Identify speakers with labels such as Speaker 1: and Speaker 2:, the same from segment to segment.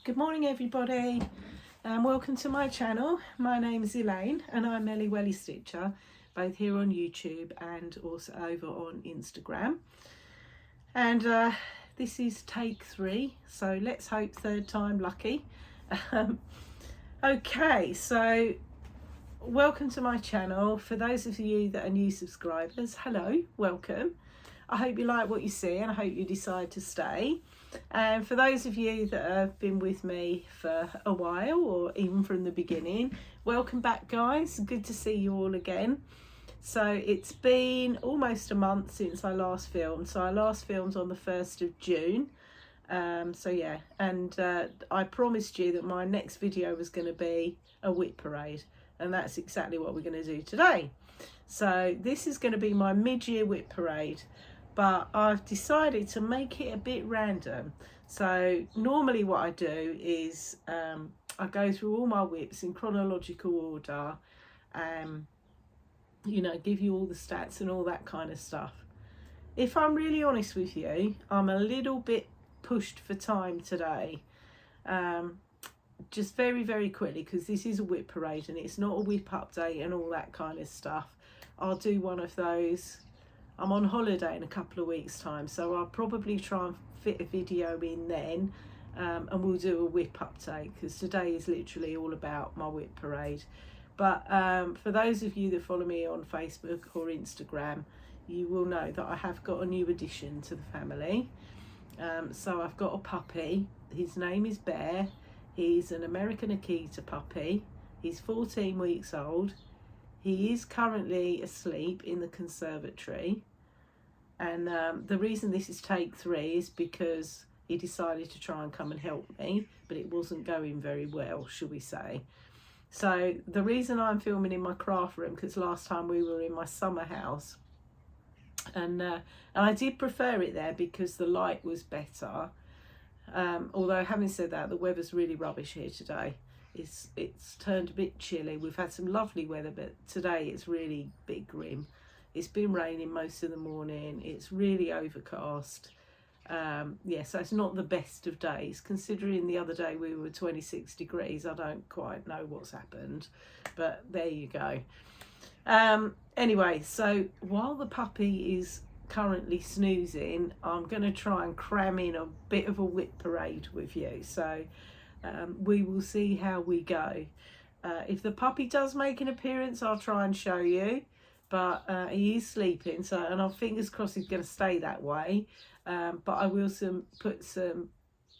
Speaker 1: Good morning everybody and welcome to my channel. My name is Elaine and I'm Melly Welly Stitcher, both here on YouTube and also over on Instagram. And this is take 3, so let's hope third time lucky. Okay, so welcome to my channel. For those of you that are new subscribers, hello, welcome. I hope you like what you see and I hope you decide to stay. And for those of you that have been with me for a while or even from the beginning, welcome back guys, good to see you all again. So it's been almost a month since I last filmed, so I last filmed on the 1st of June. So yeah, and I promised you that my next video was going to be a whip parade, and that's exactly what we're going to do today. So this is going to be my mid-year whip parade, but I've decided to make it a bit random. So normally what I do is I go through all my whips in chronological order, you know, give you all the stats and all that kind of stuff. If I'm really honest with you, I'm a little bit pushed for time today. Just very quickly, because this is a whip parade and it's not a whip update and all that kind of stuff. I'll do one of those. I'm on holiday in a couple of weeks time, so I'll probably try and fit a video in then, and we'll do a whip update because today is literally all about my whip parade. But for those of you that follow me on Facebook or Instagram, you will know that I have got a new addition to the family. So I've got a puppy. His name is Bear. He's an American Akita puppy. He's 14 weeks old. He is currently asleep in the conservatory, and the reason this is take 3 is because he decided to try and come and help me, but it wasn't going very well, shall we say. So the reason I'm filming in my craft room, because last time we were in my summer house, and I did prefer it there because the light was better, although having said that, the weather's really rubbish here today. It's turned a bit chilly. We've had some lovely weather, but today it's really a bit grim. It's been raining most of the morning. It's really overcast. Yeah, so it's not the best of days. Considering the other day we were 26 degrees, I don't quite know what's happened, but there you go. Anyway, so while the puppy is currently snoozing, I'm going to try and cram in a bit of a whip parade with you. So we will see how we go. If the puppy does make an appearance, I'll try and show you, but he is sleeping, so, and I'm fingers crossed he's going to stay that way. But I will put some,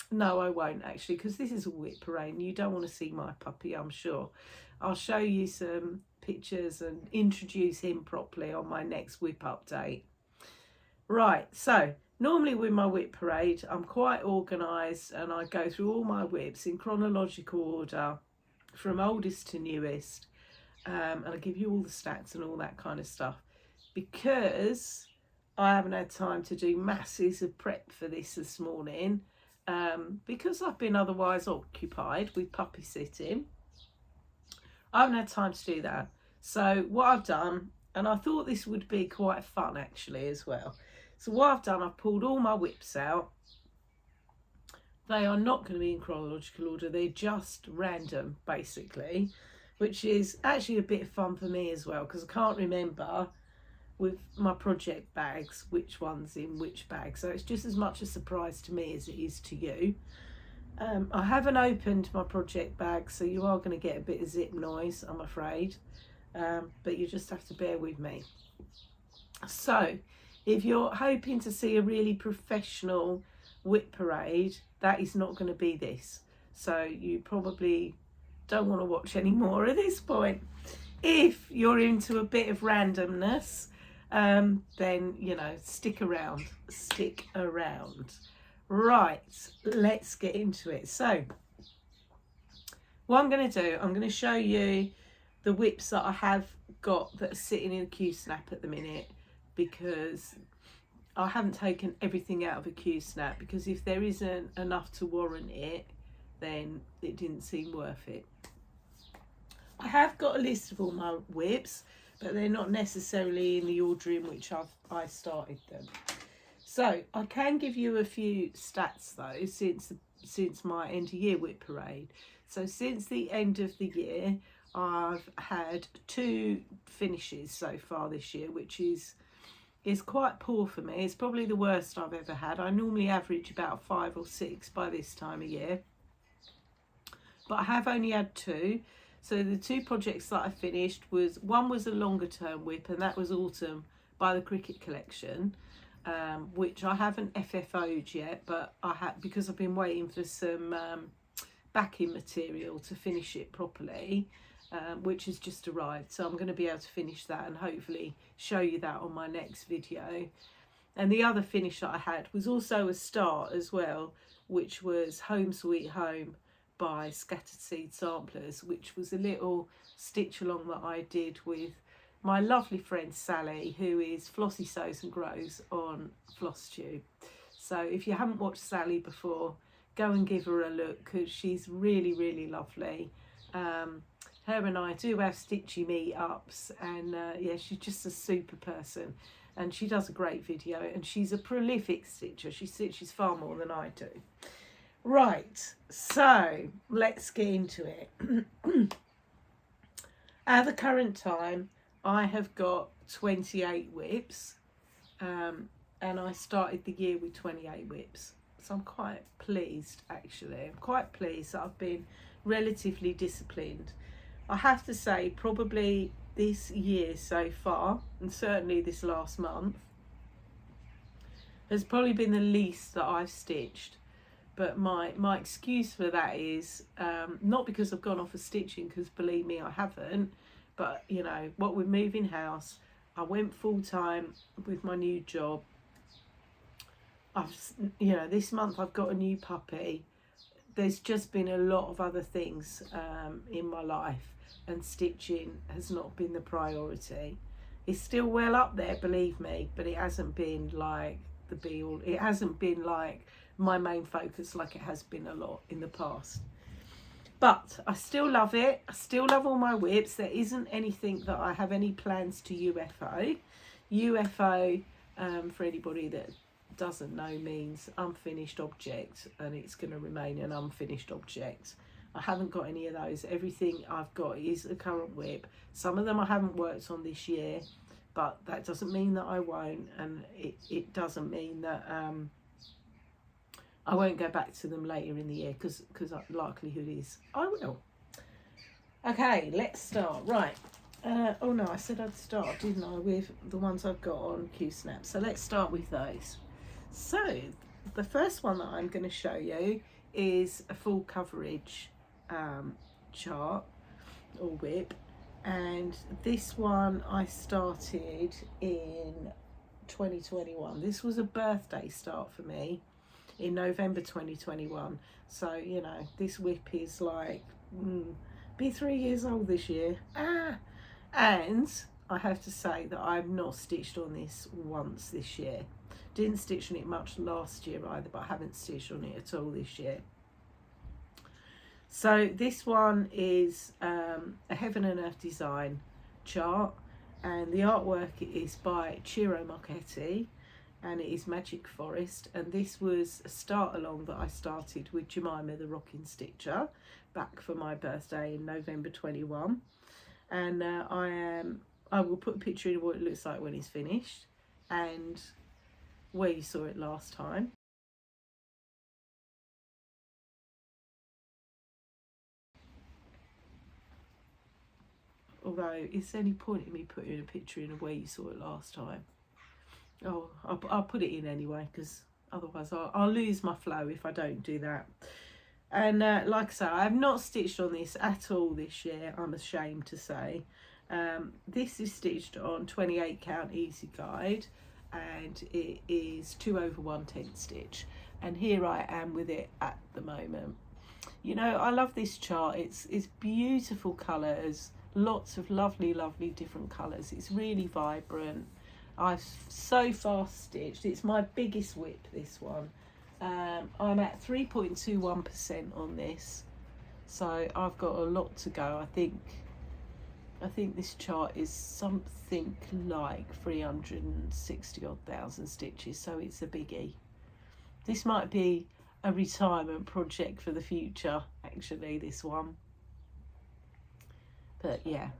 Speaker 1: no I won't actually, because this is a whip parade and you don't want to see my puppy, I'm sure. I'll show you some pictures and introduce him properly on my next whip update. Right, so normally with my whip parade, I'm quite organised and I go through all my whips in chronological order from oldest to newest, and I give you all the stats and all that kind of stuff, because I haven't had time to do masses of prep for this morning, because I've been otherwise occupied with puppy sitting. I haven't had time to do that. So what I've done, and I thought this would be quite fun actually as well. So what I've done, I've pulled all my whips out. They are not going to be in chronological order. They're just random, basically, which is actually a bit of fun for me as well, because I can't remember with my project bags which one's in which bag. So it's just as much a surprise to me as it is to you. I haven't opened my project bag, so you are going to get a bit of zip noise, I'm afraid. But you just have to bear with me. So if you're hoping to see a really professional whip parade, that is not going to be this. So you probably don't want to watch any more at this point. If you're into a bit of randomness, then, you know, stick around. Right, let's get into it. So what I'm going to do, I'm going to show you the whips that I have got that are sitting in a Q-snap at the minute, because I haven't taken everything out of a Q-snap, because if there isn't enough to warrant it, then it didn't seem worth it. I have got a list of all my whips, but they're not necessarily in the order in which I started them. So I can give you a few stats though, since since my end of year whip parade. So since the end of the year, I've had 2 finishes so far this year, which is quite poor for me. It's probably the worst I've ever had. I normally average about 5 or 6 by this time of year, but I have only had 2. So the 2 projects that I finished one was a longer term whip, and that was Autumn by the Cricket Collection, which I haven't FFO'd yet, but I had, because I've been waiting for some backing material to finish it properly, which has just arrived. So I'm going to be able to finish that and hopefully show you that on my next video. And the other finish that I had was also a start as well, which was Home Sweet Home by Scattered Seed Samplers, which was a little stitch along that I did with my lovely friend Sally, who is Flossie Sews and Grows on FlossTube. So if you haven't watched Sally before, go and give her a look, because she's really, really lovely. Her and I do have stitchy meetups, and yeah, she's just a super person, and she does a great video, and she's a prolific stitcher. She stitches far more than I do. Right, so let's get into it. At the current time, I have got 28 whips, and I started the year with 28 whips. So I'm quite pleased, actually. I'm quite pleased that I've been relatively disciplined. I have to say, probably this year so far, and certainly this last month, has probably been the least that I've stitched. But my excuse for that is not because I've gone off of stitching, because believe me, I haven't. But, you know, what with moving house, I went full-time with my new job. This month I've got a new puppy. There's just been a lot of other things in my life, and stitching has not been the priority. It's still well up there, believe me, but it hasn't been like the be-all. It hasn't been like my main focus like it has been a lot in the past. But I still love it. I still love all my whips. There isn't anything that I have any plans to UFO. UFO, for anybody that doesn't know, means unfinished object, and it's going to remain an unfinished object. I haven't got any of those. Everything I've got is a current whip. Some of them I haven't worked on this year, but that doesn't mean that I won't, and it doesn't mean that I won't go back to them later in the year, because the likelihood is I will. Okay, let's start. Right. Oh no, I said I'd start, didn't I, with the ones I've got on Q-Snap. So let's start with those. So the first one that I'm going to show you is a full coverage chart or whip, and this one I started in 2021. This was a birthday start for me in November 2021. So, you know, this whip is like, be 3 years old this year. And I have to say that I've not stitched on this once this year. Didn't stitch on it much last year either, but I haven't stitched on it at all this year. So this one is a Heaven and Earth design chart, and the artwork is by Ciro Marchetti, and it is Magic Forest. And this was a start along that I started with Jemima the Rocking Stitcher back for my birthday in November 21. And I will put a picture of what it looks like when it's finished, and where you saw it last time. Although, is there any point in me putting a picture in of where you saw it last time? Oh, I'll put it in anyway, because otherwise I'll lose my flow if I don't do that. And like I say, I have not stitched on this at all this year, I'm ashamed to say. This is stitched on 28 count easy guide, and it is 2/1/10 stitch, and here I am with it at the moment. You know, I love this chart. It's beautiful colours, lots of lovely different colours. It's really vibrant. I've so far stitched, it's my biggest whip, this one. I'm at 3.21% on this, so I've got a lot to go. I think this chart is something like 360 odd thousand stitches, so it's a biggie. This might be a retirement project for the future, actually, this one. But yeah,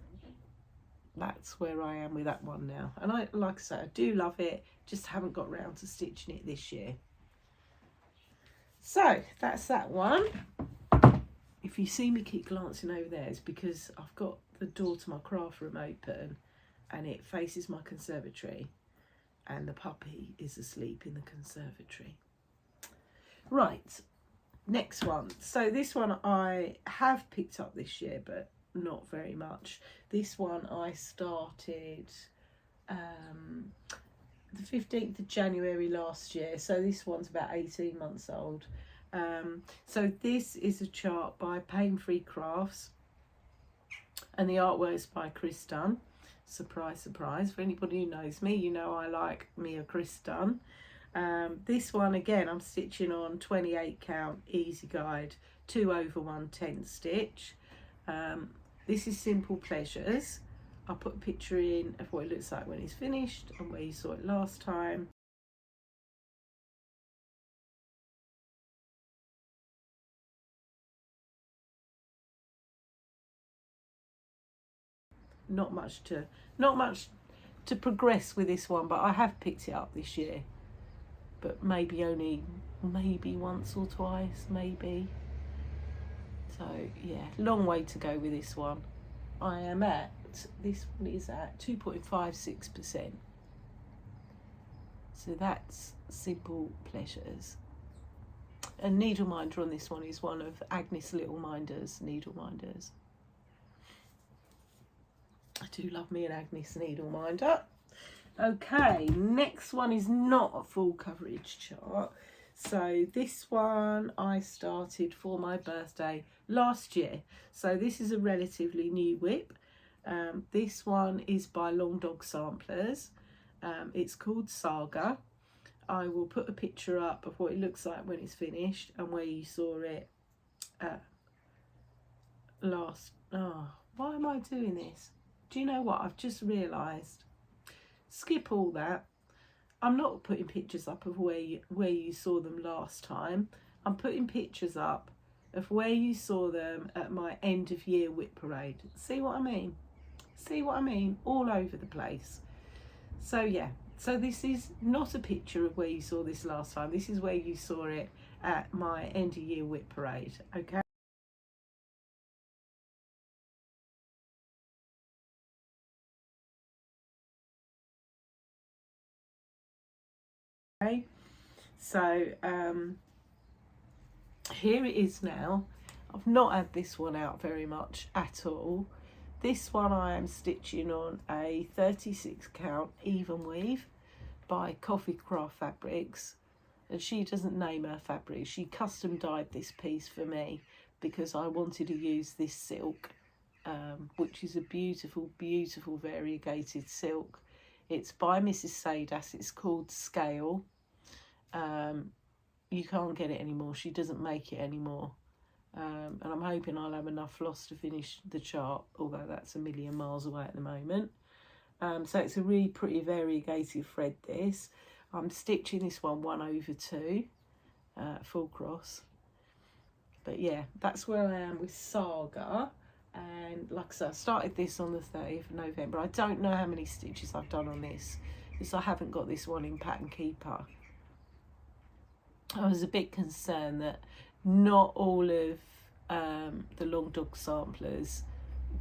Speaker 1: that's where I am with that one now. And I, like I say, I do love it, just haven't got round to stitching it this year. So that's that one. If you see me keep glancing over there, it's because I've got the door to my craft room open and it faces my conservatory, and the puppy is asleep in the conservatory. Right, next one. So this one I have picked up this year, but not very much. This one I started the 15th of January last year, so this one's about 18 months old. So this is a chart by Pain Free Crafts, and the artwork's by Chris Dunn. Surprise, surprise. For anybody who knows me, you know I like me a Chris Dunn. This one again, I'm stitching on 28 count easy guide 2/110 stitch. This is Simple Pleasures. I'll put a picture in of what it looks like when it's finished and where you saw it last time. Not much to progress with this one, but I have picked it up this year, but maybe once or twice, maybe. So yeah, long way to go with this one. I am at, this one is at 2.56%. So that's Simple Pleasures. And needle minder on this one is one of Agnes Little Minder's needle minders. I do love me an Agnes needle minder. Okay, next one is not a full coverage chart. So this one I started for my birthday last year. So this is a relatively new whip. This one is by Long Dog Samplers. It's called Saga. I will put a picture up of what it looks like when it's finished and where you saw it last. Oh, why am I doing this? Do you know what? I've just realised. Skip all that. I'm not putting pictures up of where you saw them last time. I'm putting pictures up of where you saw them at my end of year whip parade. See what I mean? See what I mean? All over the place. So yeah, so this is not a picture of where you saw this last time. This is where you saw it at my end of year whip parade, okay? Okay, so here it is now. I've not had this one out very much at all. This one I am stitching on a 36 count even weave by Coffee Craft Fabrics, and she doesn't name her fabric. She custom dyed this piece for me because I wanted to use this silk, which is a beautiful, beautiful variegated silk. It's by Mrs. Sadas. It's called Scale. You can't get it anymore. She doesn't make it anymore. And I'm hoping I'll have enough floss to finish the chart, although that's a million miles away at the moment. So it's a really pretty variegated thread, this. I'm stitching this one 1/2 full cross. But yeah, that's where I am with Saga. And like I said, I started this on the 30th of November. I don't know how many stitches I've done on this because I haven't got this one in Pattern Keeper. I was a bit concerned that not all of the Long Dog Samplers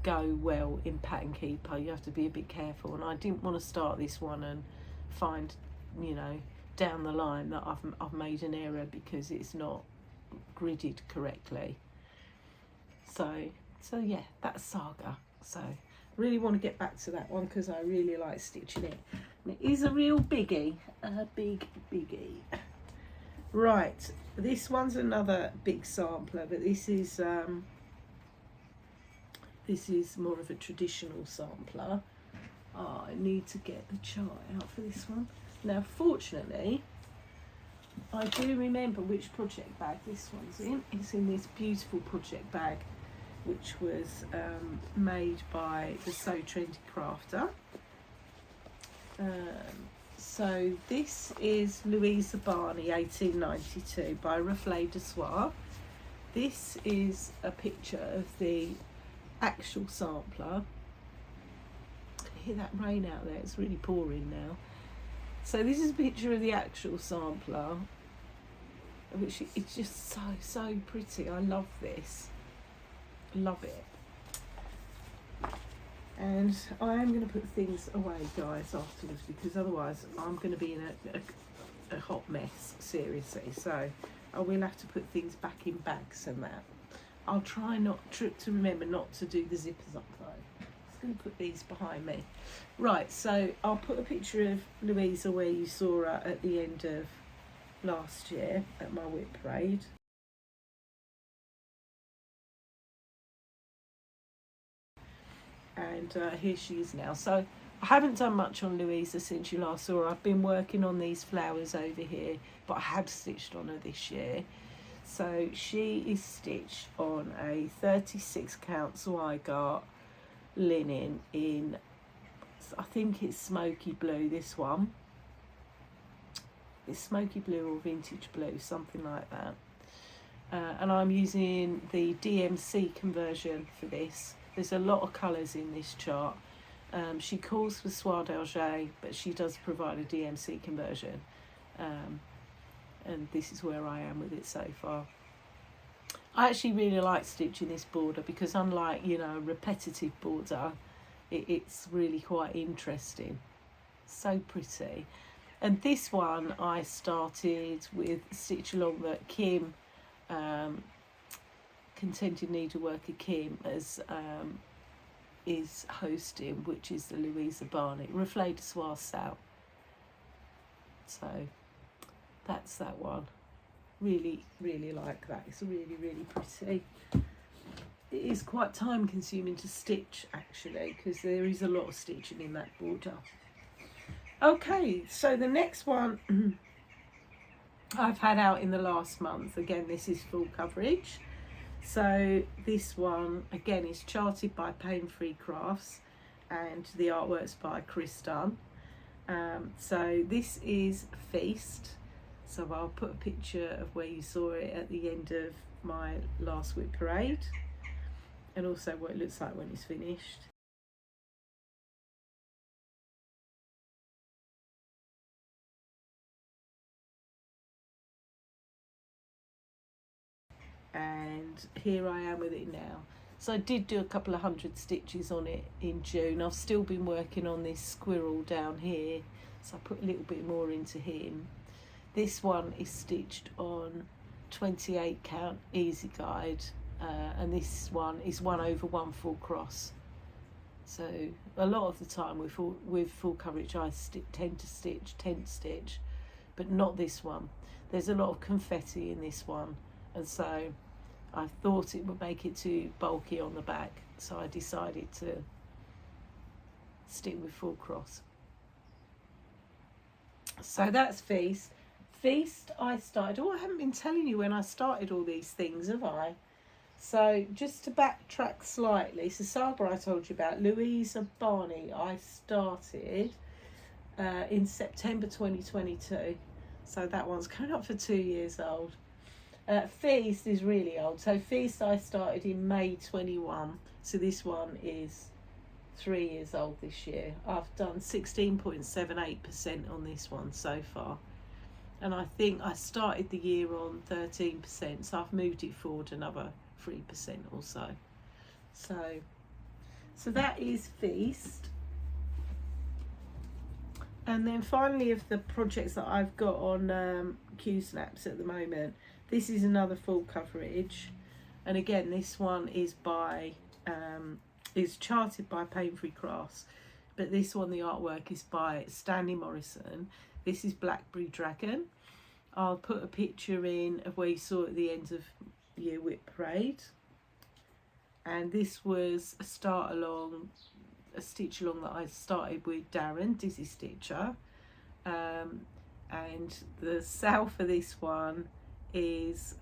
Speaker 1: go well in Pattern Keeper. You have to be a bit careful, and I didn't want to start this one and find, you know, down the line that I've made an error because it's not gridded correctly. So yeah, that's Saga. So really want to get back to that one because I really like stitching it. And it is a real biggie, a big biggie. Right, this one's another big sampler, but this is more of a traditional sampler. Oh, I need to get the chart out for this one. Now, fortunately, I do remember which project bag this one's in. It's in this beautiful project bag, which was made by the So Trendy Crafter. So this is Louisa Barney 1892 by Reflet de Soie. This is a picture of the actual sampler. Can you hear that rain out there? It's really pouring now. So this is a picture of the actual sampler, which it's just so pretty. I love this. Love it. And I am going to put things away, guys, afterwards, because otherwise I'm going to be in a hot mess, seriously. So I will have to put things back in bags and that. I'll try not to remember not to do the zippers up though. I'm just going to put these behind me. Right, so I'll put a picture of Louisa where you saw her at the end of last year at my Whip Parade. And here she is now. So I haven't done much on Louisa since you last saw her. I've been working on these flowers over here, but I had stitched on her this year. So she is stitched on a 36 count Zweigart linen in, I think it's smoky blue, this one. It's smoky blue or vintage blue, something like that. And I'm using the DMC conversion for this. There's a lot of colours in this chart. She calls for Soie d'Alger, but she does provide a DMC conversion. And this is where I am with it so far. I actually really like stitching this border because unlike, you know, a repetitive border, it's really quite interesting. So pretty. And this one I started with Stitch Along that Kim, Contented Needleworker Kim, is hosting, which is the Louisa Barney Reflet de Soie Sal. So that's that one. Really like that. It's really pretty. It is quite time consuming to stitch actually, because there is a lot of stitching in that border. Okay, so the next one I've had out in the last month. Again, this is full coverage. So this one again is charted by Pain Free Crafts and the artwork's by Chris Dunn. So this is Feast. So I'll put a picture of where you saw it at the end of my last Whip Parade, and also what it looks like when it's finished. And here I am with it now. So I did do a couple of 100 stitches on it in June. I've still been working on this squirrel down here, so I put a little bit more into him. This one is stitched on 28 count easy guide, and this one is 1/1 full cross. So a lot of the time with full coverage I tend to stitch tent stitch, but not this one. There's a lot of confetti in this one, and so I thought it would make it too bulky on the back, so I decided to stick with full cross. So that's Feast. Feast I started, I haven't been telling you when I started all these things, have I? So just to backtrack slightly, so Sabra I told you about, Louisa Barney I started in September 2022. So that one's coming up for 2 years old. Feast is really old. So Feast I started in May 21. So this one is 3 years old this year. I've done 16.78% on this one so far. And I think I started the year on 13%, so I've moved it forward another 3% or so. So that is Feast. And then finally, of the projects that I've got on Q-Snaps at the moment, this is another full coverage. And again, this one is by is charted by Pain Free Crafts, but this one, the artwork is by Stanley Morrison. This is Blackberry Dragon. I'll put a picture in of where you saw at the end of Year Wip Parade. And this was a stitch along that I started with Darren, Dizzy Stitcher. And the sale for this one is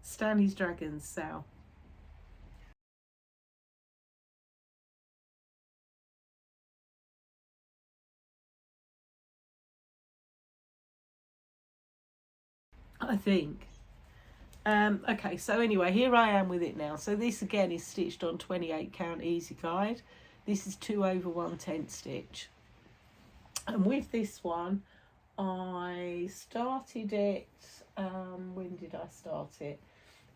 Speaker 1: Stanley's Dragons sale. I think. Okay, so anyway, here I am with it now. So this again is stitched on 28 count easy guide. This is 2 over 1/10 stitch. And with this one, I started it, when did I start it?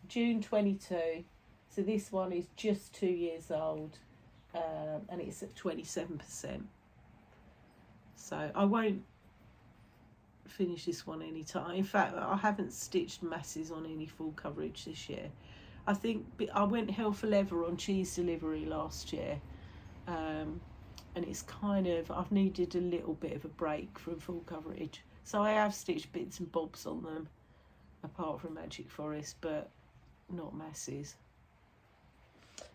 Speaker 1: June 22. So this one is just 2 years old, and it's at 27%. So I won't finish this one any time. In fact, I haven't stitched masses on any full coverage this year. I think I went hell for leather on cheese delivery last year, and it's kind of, I've needed a little bit of a break from full coverage, so I have stitched bits and bobs on them apart from Magic Forest, but not masses.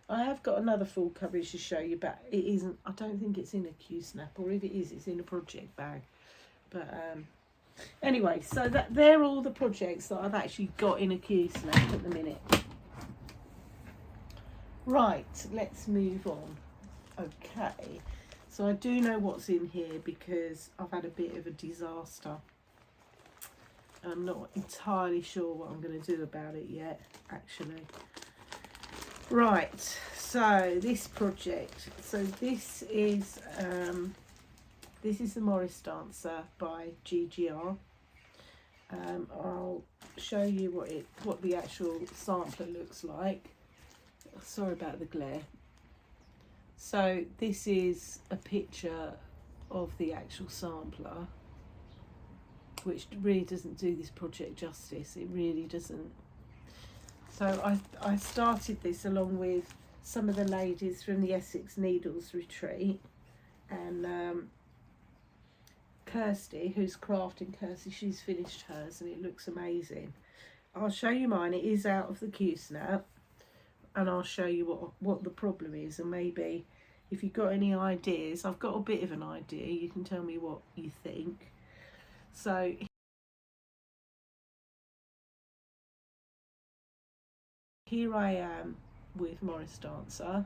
Speaker 1: I have got another full coverage to show you, but it isn't, I don't think it's in a Q-snap, or if it is, it's in a project bag. But anyway, so they're all the projects that I've actually got in a Q-snap at the minute. Right, let's move on. Okay, so I do know what's in here because I've had a bit of a disaster. I'm not entirely sure what I'm going to do about it yet, actually. Right, so this project, so this is the Morris Dancer by GGR. I'll show you what the actual sampler looks like. Sorry about the glare. So this is a picture of the actual sampler, which really doesn't do this project justice. It really doesn't. So I started this along with some of the ladies from the Essex Needles retreat, and Kirsty, who's crafting Kirsty, she's finished hers and it looks amazing. I'll show you mine. It is out of the Q-snap, and I'll show you what the problem is, and maybe if you've got any ideas, I've got a bit of an idea, you can tell me what you think. So here I am with Morris Dancer.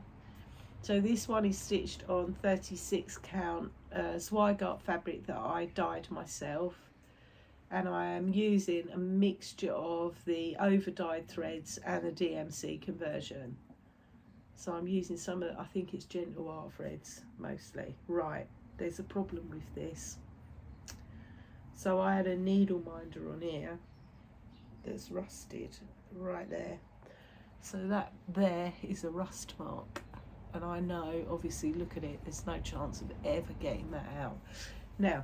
Speaker 1: So this one is stitched on 36 count Zweigart fabric that I dyed myself, and I am using a mixture of the over dyed threads and the DMC conversion. So I'm using some of, I think it's Gentle Art threads mostly. Right, there's a problem with this. So I had a needle minder on here that's rusted right there. So that there is a rust mark, and I know, obviously, look at it, there's no chance of ever getting that out. Now,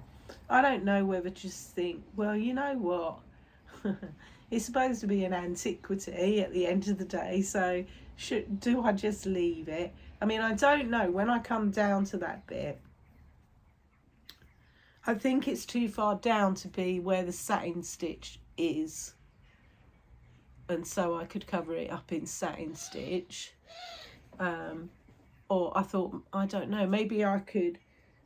Speaker 1: I don't know whether to just think, well, you know what, it's supposed to be an antiquity at the end of the day, so do I just leave it? I mean, I don't know. When I come down to that bit, I think it's too far down to be where the satin stitch is, and so I could cover it up in satin stitch. Or I thought, I don't know, maybe I could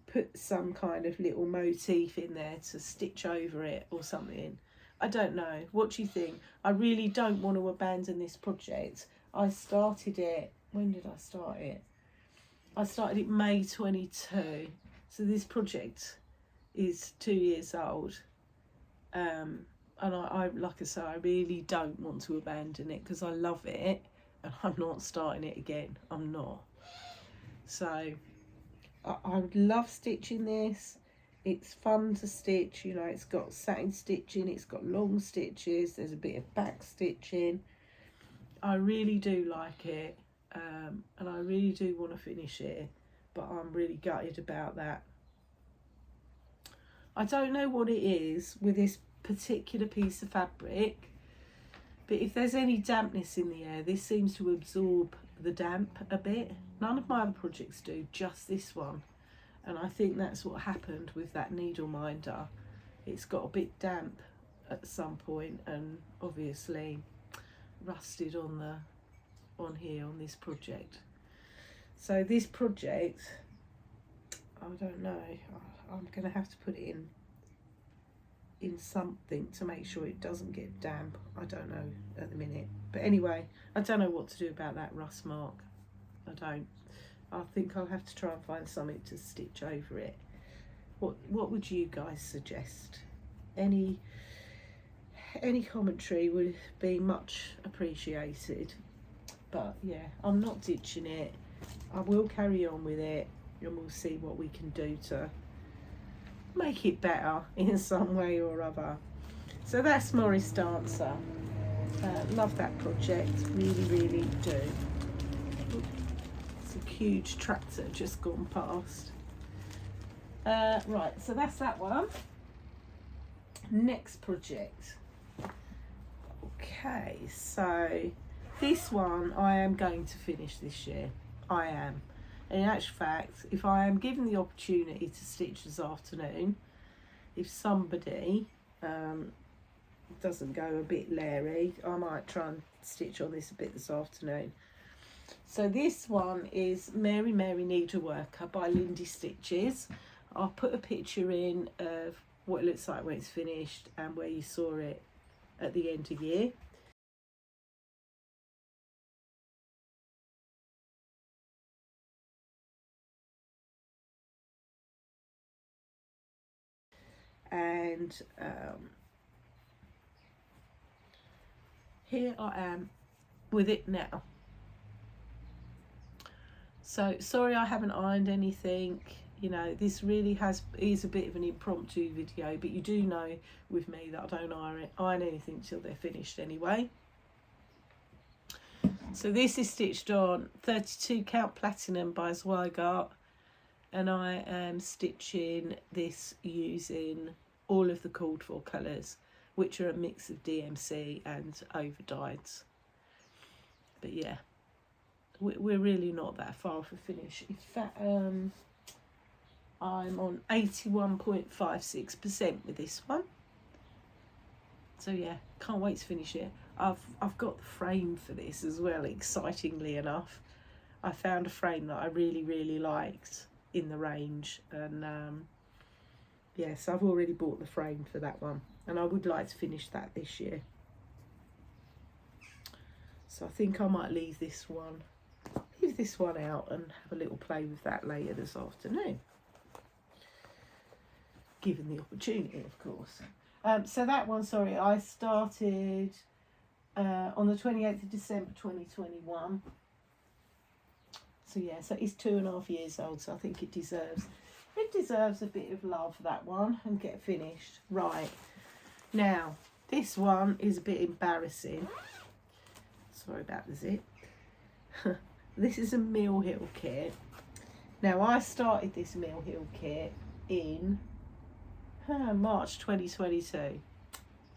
Speaker 1: put some kind of little motif in there to stitch over it or something. I don't know. What do you think? I really don't want to abandon this project. I started it, when did I start it? I started it May 22. So this project is 2 years old. And I like I say, I really don't want to abandon it because I love it, and I'm not starting it again. I'm not. So I would love stitching this. It's fun to stitch, you know, it's got satin stitching, it's got long stitches, there's a bit of back stitching. I really do like it, and I really do want to finish it, but I'm really gutted about that. I don't know what it is with this particular piece of fabric, but if there's any dampness in the air, this seems to absorb the damp a bit. None of my other projects do, just this one, and I think that's what happened with that needle minder. It's got a bit damp at some point, and obviously rusted on here on this project. So this project, I don't know, I'm gonna have to put it in something to make sure it doesn't get damp. I don't know at the minute, but anyway, I don't know what to do about that rust mark. I think I'll have to try and find something to stitch over it. What would you guys suggest? Any any commentary would be much appreciated. But yeah, I'm not ditching it. I will carry on with it, and we'll see what we can do to make it better in some way or other. So that's Morris Dancer. Love that project, really do. It's a huge tractor just gone past. Right, so that's that one. Next project. Okay, so this one I am going to finish this year. I am. And in actual fact, if I am given the opportunity to stitch this afternoon, if somebody doesn't go a bit leery, I might try and stitch on this a bit this afternoon. So this one is Mary Needleworker by Lindy Stitches. I'll put a picture in of what it looks like when it's finished and where you saw it at the end of year. And here I am with it now. So sorry I haven't ironed anything. You know, this really is a bit of an impromptu video, but you do know with me that I don't iron anything till they're finished anyway. So this is stitched on 32 count platinum by Zweigart, and I am stitching this using all of the called for colours, which are a mix of DMC and overdyes. But yeah, we're really not that far off a finish. In fact, I'm on 81.56% with this one. So yeah, can't wait to finish it. I've got the frame for this as well, excitingly enough. I found a frame that I really liked in the range, and yes, I've already bought the frame for that one, and I would like to finish that this year. So I think I might leave this one out and have a little play with that later this afternoon, given the opportunity, of course. So that one, sorry, I started on the 28th of December 2021. So yeah, so it's 2.5 years old, so I think it deserves a bit of love, that one, and get finished. Right, now this one is a bit embarrassing. Sorry about the zip. This is a Mill Hill kit. Now I started this Mill Hill kit in March 2022.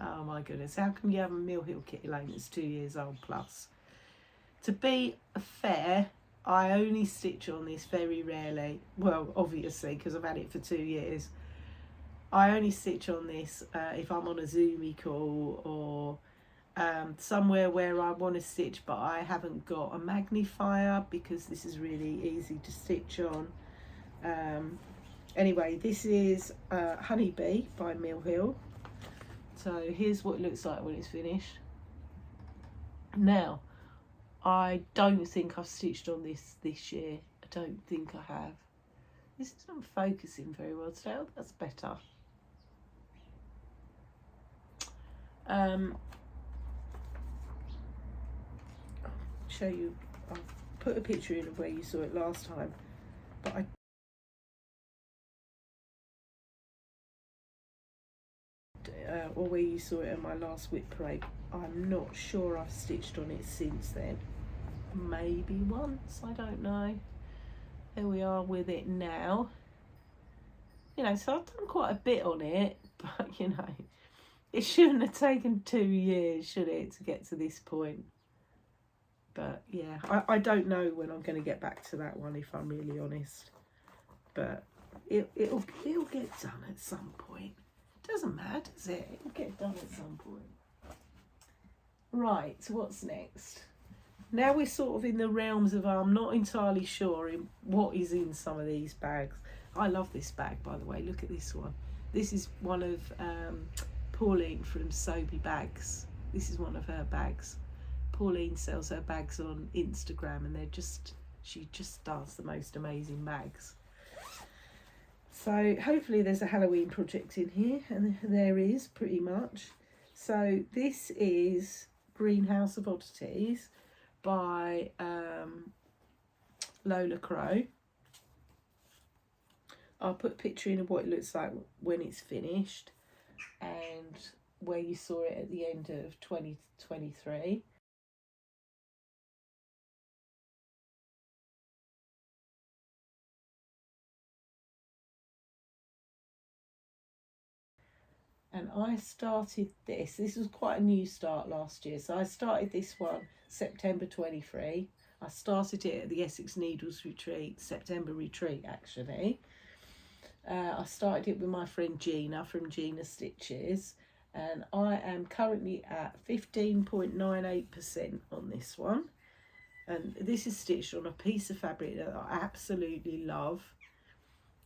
Speaker 1: Oh my goodness, how can you have a Mill Hill kit, Elaine, that's 2 years old plus? To be fair, I only stitch on this very rarely. Well, obviously, because I've had it for 2 years. I only stitch on this if I'm on a Zoomy call or somewhere where I want to stitch, but I haven't got a magnifier, because this is really easy to stitch on. Anyway, this is Honeybee by Mill Hill. So here's what it looks like when it's finished. Now, I don't think I've stitched on this year. I don't think I have. This isn't focusing very well today. Oh, that's better. I'll show you. I'll put a picture in of where you saw it last time, but or where you saw it in my last Wip Parade. I'm not sure I've stitched on it since then. Maybe once, I don't know. There we are with it now. You know, so I've done quite a bit on it, but you know, it shouldn't have taken 2 years, should it, to get to this point? But yeah, I don't know when I'm going to get back to that one, if I'm really honest. But it'll get done at some point. Doesn't matter, does it? It'll get done at some point. Right, so what's next? Now we're sort of in the realms of I'm not entirely sure in what is in some of these bags. I love this bag, by the way. Look at this one. This is one of Pauline from Sobe Bags. This is one of her bags. Pauline sells her bags on Instagram, and she just does the most amazing bags. So hopefully there's a Halloween project in here, and there is, pretty much. So this is Greenhouse of Oddities by Lola Crow. I'll put a picture in of what it looks like when it's finished and where you saw it at the end of 2023. And I started this was quite a new start last year, so I started this one September 23. I started it at the Essex Needles retreat, September retreat actually. I started it with my friend Gina from Gina Stitches, and I am currently at 15.98% on this one. And this is stitched on a piece of fabric that I absolutely love.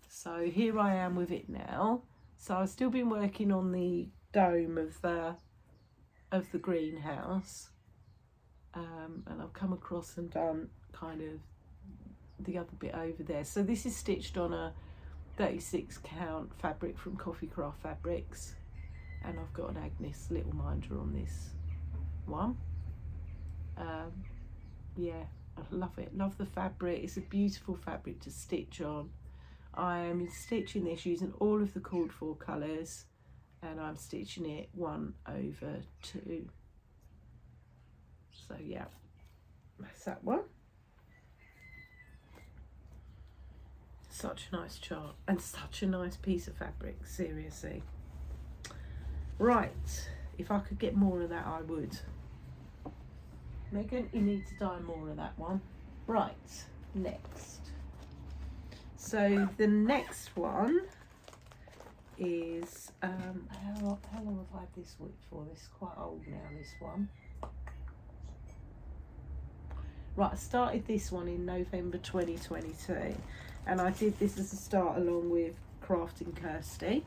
Speaker 1: So here I am with it now. So I've still been working on the dome of the greenhouse, and I've come across and done kind of the other bit over there. So this is stitched on a 36 count fabric from Coffee Craft Fabrics, and I've got an Agnes little minder on this one. Yeah, I love it, love the fabric. It's a beautiful fabric to stitch on. I am stitching this using all of the called for colours, and I'm stitching it 1/2. So yeah, that's that one. Such a nice chart and such a nice piece of fabric, seriously. Right, if I could get more of that I would. Megan, you need to dye more of that one. Right, next. So the next one is, how long have I had this whip for? This is quite old now, this one. Right, I started this one in November 2022, and I did this as a start along with Crafting Kirsty.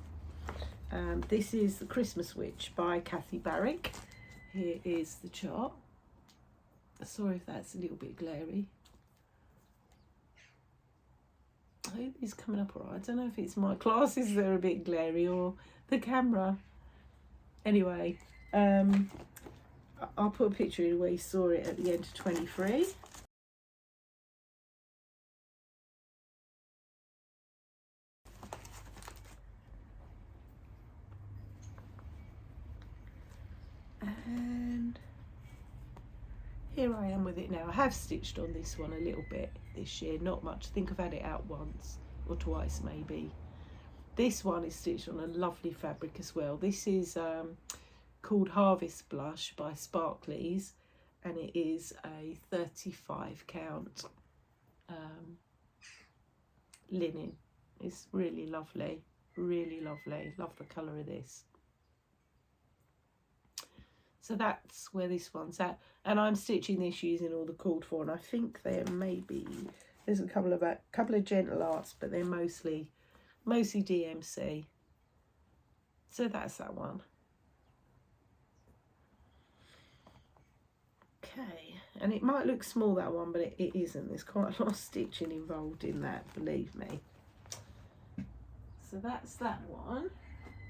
Speaker 1: This is The Christmas Witch by Kathy Barrick. Here is the chart. Sorry if that's a little bit glary. I hope it's coming up all right. I don't know if it's my glasses that are a bit glary or the camera. Anyway, I'll put a picture in where you saw it at the end of 23. And here I am with it now. I have stitched on this one a little bit this year, not much. I think I've had it out once or twice maybe. This one is stitched on a lovely fabric as well. This is called Harvest Blush by Sparklies, and it is a 35 count linen. It's really lovely, really lovely. Love the colour of this. So that's where this one's at, and I'm stitching this using all the called for, and I think there may be, there's a couple of gentle arts, but they're mostly DMC. So that's that one. Okay, and it might look small, that one, but it isn't. There's quite a lot of stitching involved in that, believe me. So that's that one.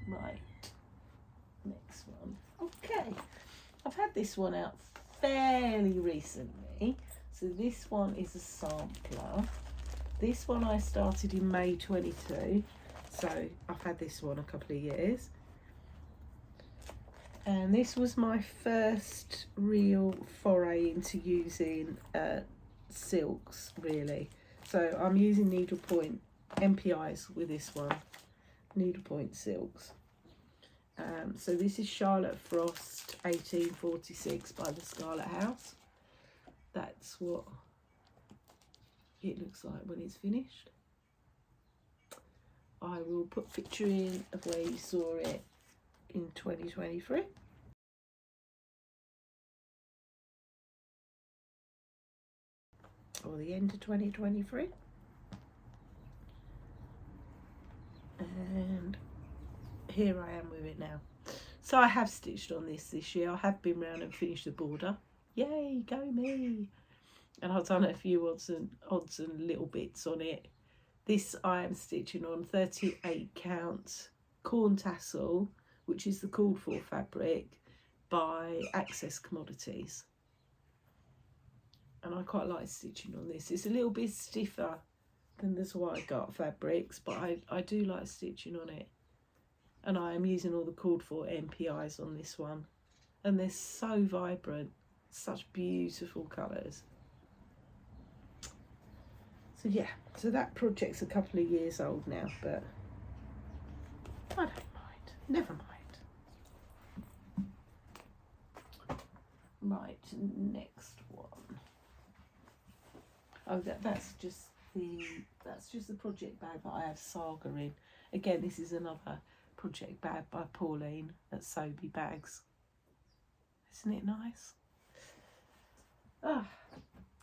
Speaker 1: Right, next one. Okay, I've had this one out fairly recently. So this one is a sampler. This one I started in May 22. So I've had this one a couple of years. And this was my first real foray into using silks, really. So I'm using needlepoint MPIs with this one, needlepoint silks. So this is Charlotte Frost 1846 by the Scarlet House. That's what it looks like when it's finished. I will put a picture in of where you saw it in 2023. Or the end of 2023. And here I am with it now. So I have stitched on this year. I have been round and finished the border. Yay, go me! And I've done a few odds and little bits on it. This I am stitching on 38 count corn tassel, which is the called for fabric, by Access Commodities. And I quite like stitching on this. It's a little bit stiffer than the White Got fabrics, but I do like stitching on it. And I am using all the called for MPIs on this one. And they're so vibrant, such beautiful colours. So yeah, so that project's a couple of years old now, but I don't mind, never mind. Right, next one. Oh, that's just the project bag that I have Saga in. Again, this is another project bag by Pauline at Sobe Bags. Isn't it nice? Ah,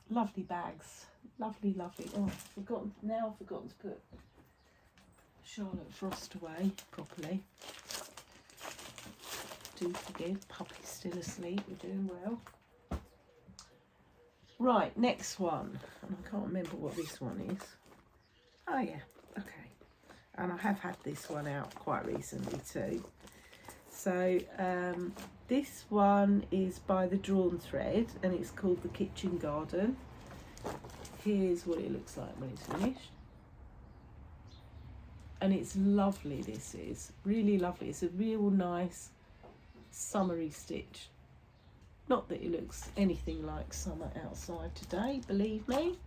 Speaker 1: lovely bags. Lovely, lovely. Oh, I've forgotten to put Charlotte Frost away properly. Do forgive, puppy's still asleep, we're doing well. Right, next one. And I can't remember what this one is. Oh yeah, okay. And I have had this one out quite recently too. So this one is by the Drawn Thread and it's called the Kitchen Garden. Here's what it looks like when it's finished. And it's lovely, this is. Really lovely. It's a real nice summery stitch. Not that it looks anything like summer outside today, believe me.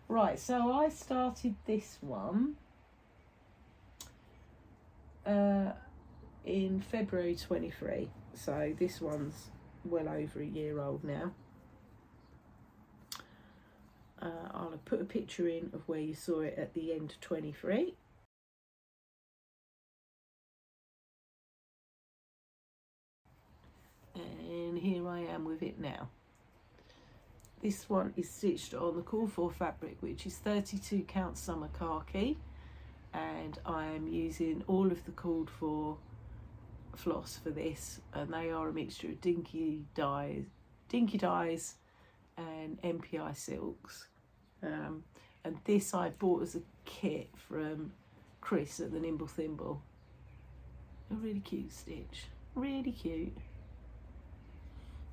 Speaker 1: Right, so I started this one in February 23. So this one's well over a year old now. I'll put a picture in of where you saw it at the end of 23. And here I am with it now. This one is stitched on the call for fabric, which is 32 count summer khaki, and I am using all of the called for floss for this, and they are a mixture of dinky dyes and MPI silks. And this I bought as a kit from Chris at the Nimble Thimble. A really cute stitch, really cute.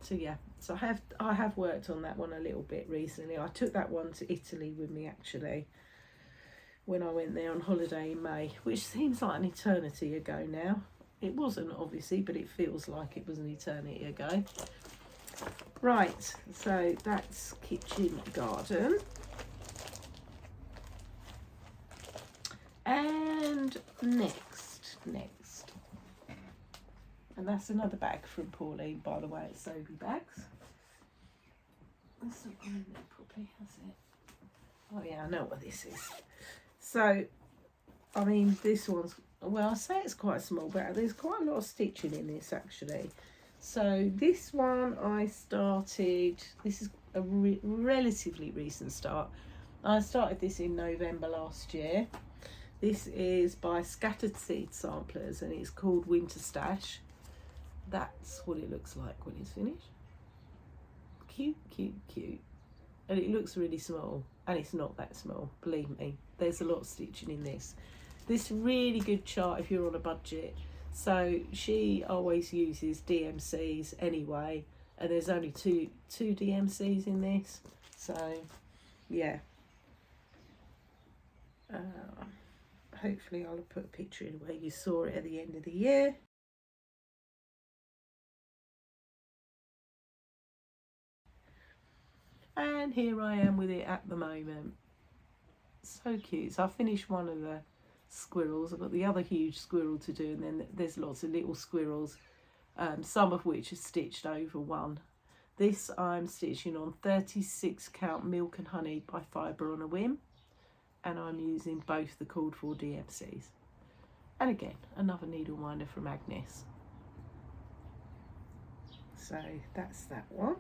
Speaker 1: So yeah, so I have worked on that one a little bit recently. I took that one to Italy with me actually when I went there on holiday in May, which seems like an eternity ago now. It wasn't obviously, but it feels like it was an eternity ago. Right, so that's Kitchen Garden. And next, and that's another bag from Pauline, by the way, at Sobe Bags. That's not going there properly, has it? Oh yeah, I know what this is. So, I mean, this one's, well, I say it's quite small, but there's quite a lot of stitching in this actually. So this one I started, this is a relatively recent start. I started this in November last year. This is by Scattered Seed Samplers and it's called Winter Stash. That's what it looks like when it's finished. Cute, cute, cute. And it looks really small, and it's not that small, believe me. There's a lot of stitching in this. This really good chart if you're on a budget. So she always uses DMCs anyway, and there's only two DMCs in this. So yeah. Hopefully I'll put a picture in where you saw it at the end of the year. And here I am with it at the moment. So cute. So I finished one of the squirrels. I've got the other huge squirrel to do, and then there's lots of little squirrels, some of which are stitched over one. This I'm stitching on 36 count Milk and Honey by Fibre on a Whim, and I'm using both the called for DMCs. And again, another needle minder from Agnes. So that's that one.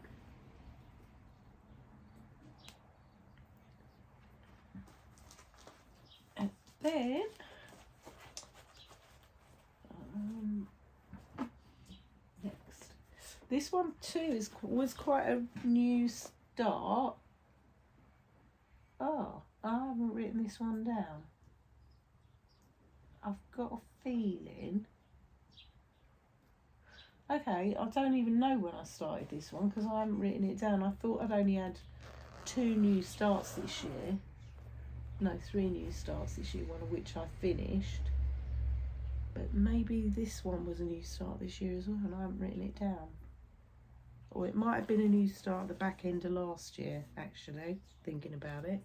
Speaker 1: And then next, this one too was quite a new start. Oh, I haven't written this one down. I've got a feeling. Okay, I don't even know when I started this one because I haven't written it down. I thought I'd only had 2 new starts this year. No, 3 new starts this year, one of which I finished. But maybe this one was a new start this year as well and I haven't written it down. Or it might have been a new start at the back end of last year, actually, thinking about it.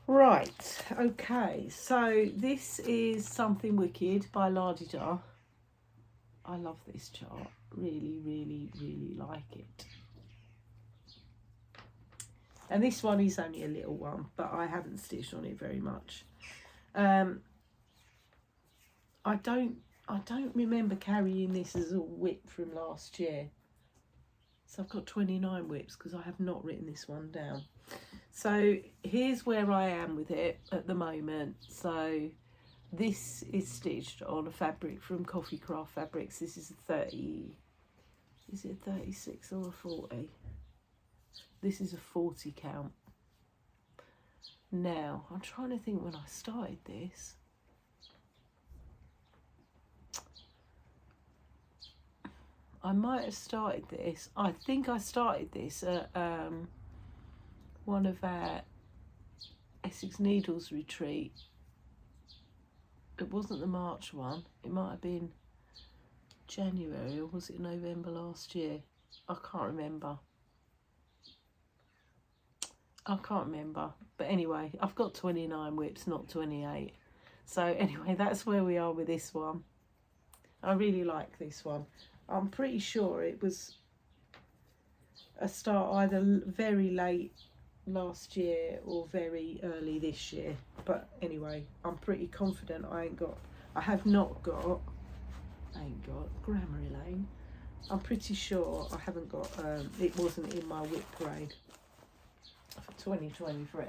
Speaker 1: Right, okay, so this is Something Wicked by La-Di-Da. I love this chart, really, really, really like it. And this one is only a little one, but I haven't stitched on it very much. I don't remember carrying this as a whip from last year. So I've got 29 whips because I have not written this one down. So here's where I am with it at the moment. So this is stitched on a fabric from Coffee Craft Fabrics. This is a 30, is it a 36 or a 40? This is a 40 count. Now, I'm trying to think when I started this. I might have started this. I think I started this at one of our Essex Needles retreat. It wasn't the March one. It might have been January, or was it November last year? I can't remember. I can't remember. But anyway, I've got 29 whips, not 28. So anyway, that's where we are with this one. I really like this one. I'm pretty sure it was a start either very late last year or very early this year. But anyway, I'm pretty confident I ain't got grammar Elaine. I'm pretty sure I haven't got, it wasn't in my Wip Parade for 2023.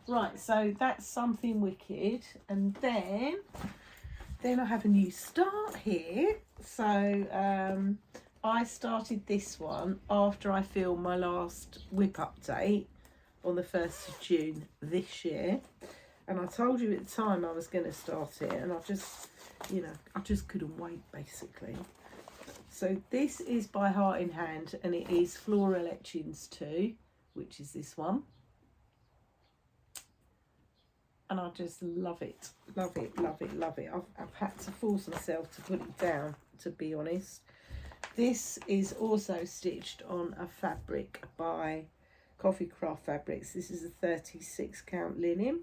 Speaker 1: Right, so that's Something Wicked. And then I have a new start here. So I started this one after I filmed my last whip update on the 1st of June this year. And I told you at the time I was going to start it, and I just couldn't wait, basically. So this is by Heart in Hand, and it is Floral Etchings 2, which is this one. And I just love it, love it, love it, love it. I've had to force myself to put it down, to be honest. This is also stitched on a fabric by Coffee Craft Fabrics. This is a 36 count linen.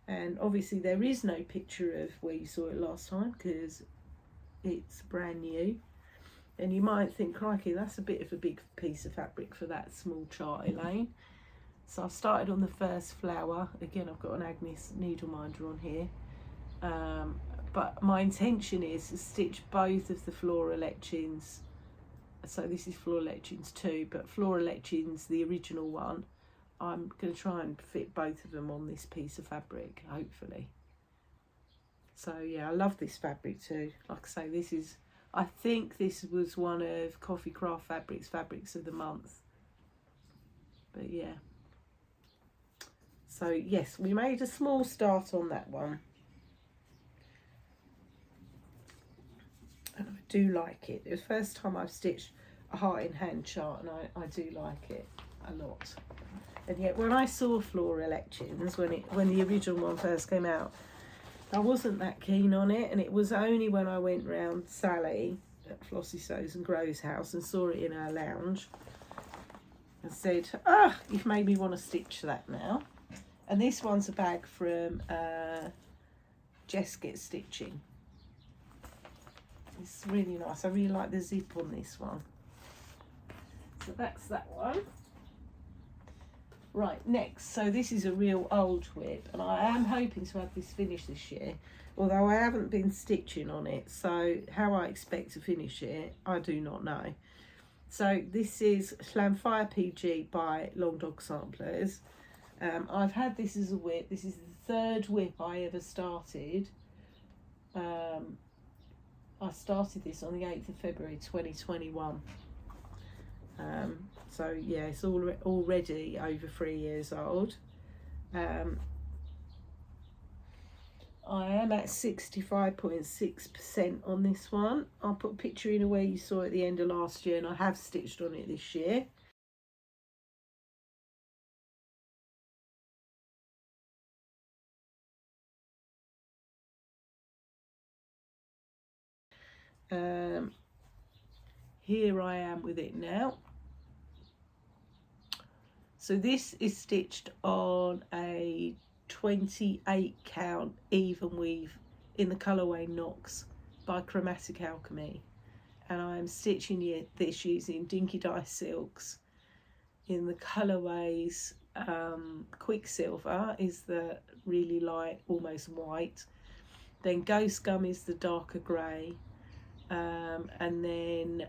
Speaker 1: And obviously there is no picture of where you saw it last time because it's brand new. And you might think, crikey, that's a bit of a big piece of fabric for that small chart, Elaine. So I've started on the first flower. Again, I've got an Agnes needle minder on here. But my intention is to stitch both of the floral etchings. So this is Floral Etchings 2, but Floral Etchings, the original one, I'm going to try and fit both of them on this piece of fabric, hopefully. So yeah, I love this fabric too. Like I say, I think this was one of Coffee Craft Fabrics of the month. But yeah. So yes, we made a small start on that one. And I do like it. It was the first time I've stitched a Heart in Hand chart, and I do like it a lot. And yet when I saw Floral Etchings, when the original one first came out, I wasn't that keen on it, and it was only when I went round Sally at Flossie Sews and Grows house and saw it in her lounge and said, you've made me want to stitch that now. And this one's a bag from Jess Gets Stitching. It's really nice. I really like the zip on this one. So that's that one. Right, next. So this is a real old whip, and I am hoping to have this finished this year, although I haven't been stitching on it. So how I expect to finish it, I do not know. So this is Slamfire PG by Long Dog Samplers. I've had this as a whip. This is the 3rd whip I ever started. I started this on the 8th of February 2021. So yeah, it's already over 3 years old. I am at 65.6% on this one. I'll put a picture in of where you saw it at the end of last year, and I have stitched on it this year. Here I am with it now. So this is stitched on a 28 count even weave in the colourway Knox by Chromatic Alchemy, and I am stitching this using Dinky Dye silks in the colourways. Quicksilver is the really light, almost white, then Ghost Gum is the darker grey, and then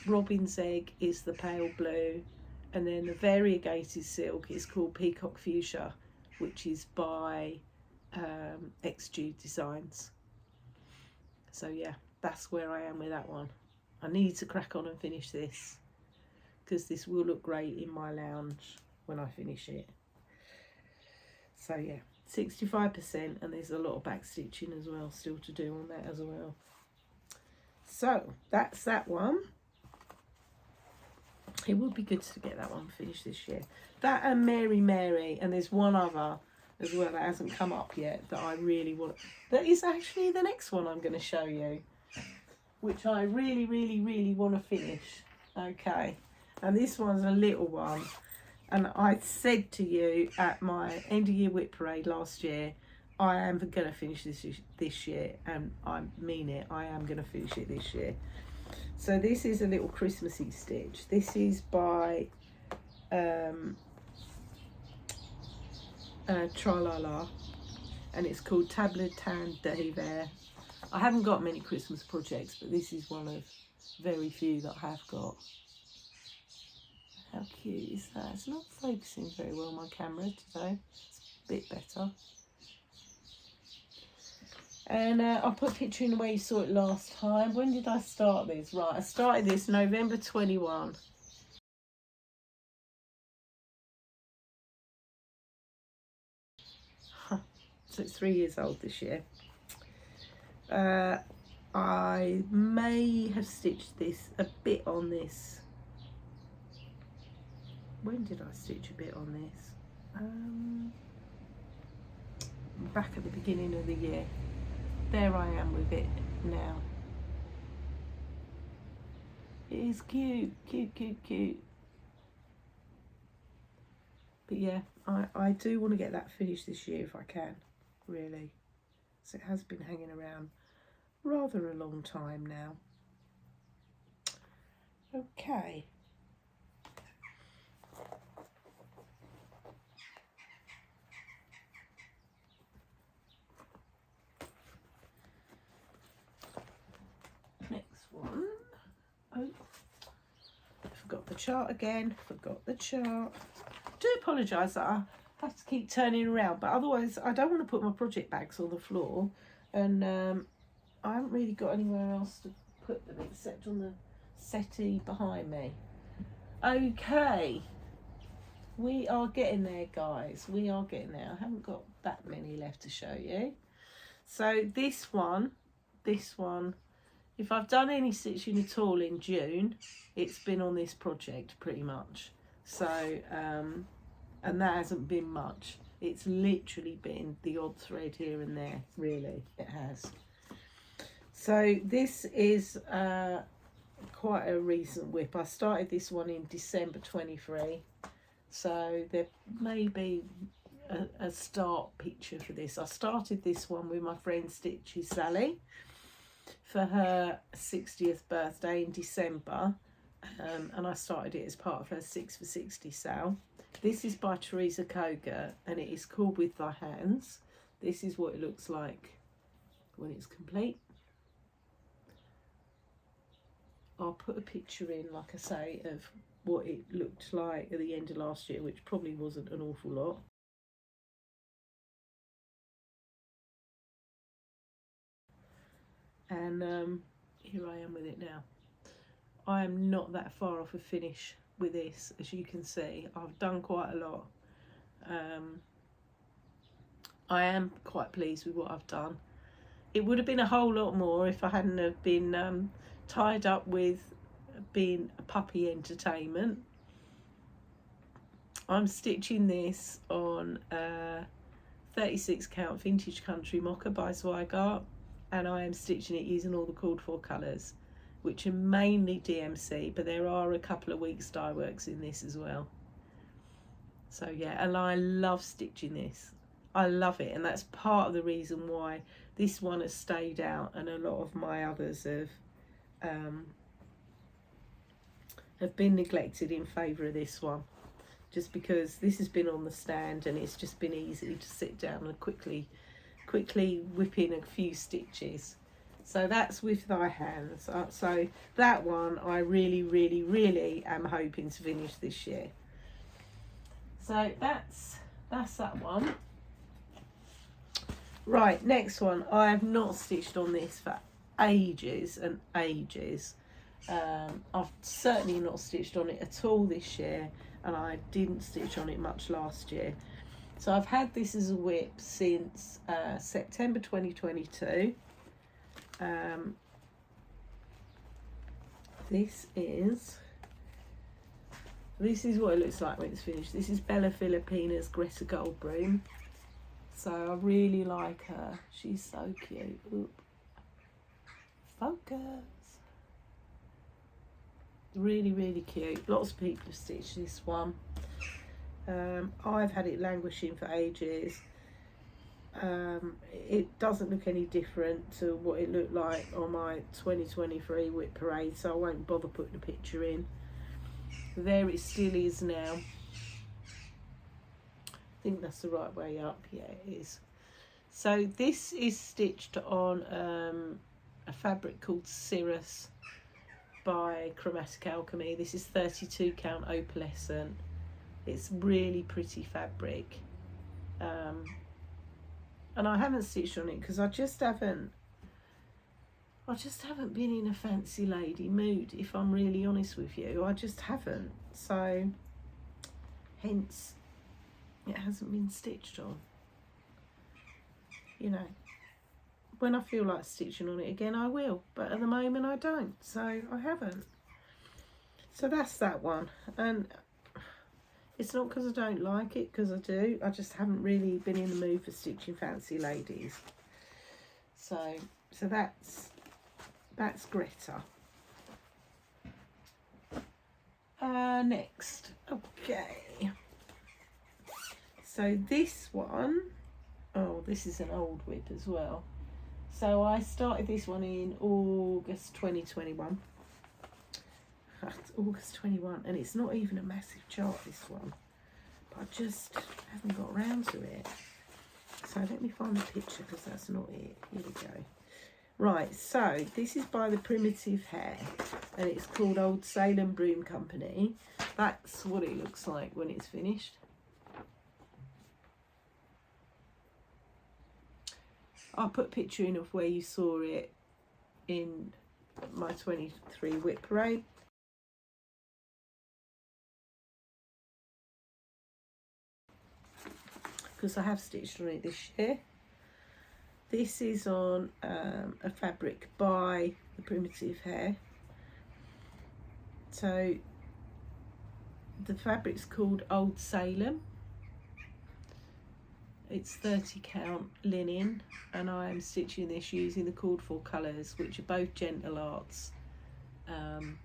Speaker 1: Robin's Egg is the pale blue, and then the variegated silk is called Peacock Fuchsia, which is by XG Designs. So yeah, that's where I am with that one. I need to crack on and finish this, because this will look great in my lounge when I finish it. So yeah, 65%, and there's a lot of back stitching as well still to do on that as well. So that's that one. It would be good to get that one finished this year. That and Mary Mary, and there's one other as well that hasn't come up yet that I really want. That is actually the next one I'm going to show you, which I really want to finish. Okay, and this one's a little one, and I said to you at my end of year Wip Parade last year, I am going to finish this year, and I mean it. I am going to finish it this year. So this is a little Christmassy stitch. This is by Tralala, and it's called Table Tan d'Hiver. I haven't got many Christmas projects, but this is one of very few that I have got. How cute is that? It's not focusing very well on my camera today. It's a bit better. And I'll put a picture in the way you saw it last time. When did I start this? Right, I started this November 21. So it's 3 years old this year. I may have stitched this a bit on this. When did I stitch a bit on this? Back at the beginning of the year. There I am with it now. It is cute. But yeah, I do want to get that finished this year if I can, really. So it has been hanging around rather a long time now. Okay. Next one. Oh, forgot the chart again. Forgot the chart. Do apologise that I have to keep turning around, but otherwise I don't want to put my project bags on the floor, and I haven't really got anywhere else to put them except on the settee behind me. Okay, we are getting there, guys. We are getting there. I haven't got that many left to show you. So this one, if I've done any stitching at all in June, it's been on this project pretty much. So and that hasn't been much. It's literally been the odd thread here and there, really. It has. So this is quite a recent whip. I started this one in December 23, so there may be a start picture for this. I started this one with my friend Stitchy Sally for her 60th birthday in December, and I started it as part of her 6 for 60 sale. This is by Teresa Koga, and it is called With Thy Hands. This is what it looks like when it's complete. I'll put a picture in, like I say, of what it looked like at the end of last year, which probably wasn't an awful lot. And here I am with it now. I am not that far off a finish with this, as you can see. I've done quite a lot. I am quite pleased with what I've done. It would have been a whole lot more if I hadn't have been tied up with being a puppy entertainment. I'm stitching this on 36 count vintage country mocha by Zweigart, and I am stitching it using all the called for colours, which are mainly DMC, but there are a couple of weeks dye works in this as well. So yeah, and I love stitching this. I love it, and that's part of the reason why this one has stayed out and a lot of my others have been neglected in favour of this one, just because this has been on the stand and it's just been easy to sit down and quickly whip in a few stitches. So that's With Thy Hands. So that one I really am hoping to finish this year. So that's that one. Right, next one. I have not stitched on this for ages and ages. I've certainly not stitched on it at all this year, and I didn't stitch on it much last year. So I've had this as a whip since September 2022. This is what it looks like when it's finished. This is Bella Filipina's Greta Goldbloom. So I really like her. She's so cute. Oop. Focus. Really cute. Lots of people have stitched this one. I've had it languishing for ages. It doesn't look any different to what it looked like on my 2023 Wip Parade, so I won't bother putting a picture in. There it still is now. I think that's the right way up. Yeah, it is. So this is stitched on a fabric called Cirrus by Chromatic Alchemy. This is 32 count opalescent. It's really pretty fabric, and I haven't stitched on it because I just haven't been in a fancy lady mood, if I'm really honest with you. I just haven't, so hence it hasn't been stitched on. You know, when I feel like stitching on it again I will, but at the moment I don't, so I haven't. So that's that one, and it's not because I don't like it, because I do. I just haven't really been in the mood for stitching fancy ladies. So that's Greta. Next, okay. So this one, oh, this is an old whip as well. So I started this one in August 2021. It's August 21, and it's not even a massive chart, this one, but I just haven't got around to it. So let me find the picture, because that's not it. Here we go. Right, so this is by the Primitive Hair, and it's called Old Salem Broom Company. That's what it looks like when it's finished. I'll put a picture in of where you saw it in my 23 Wip Parade. Because I have stitched on it this year. This is on a fabric by the Primitive Hair. So the fabric's called Old Salem. It's 30 count linen, and I am stitching this using the called for colours, which are both Gentle Arts. Can't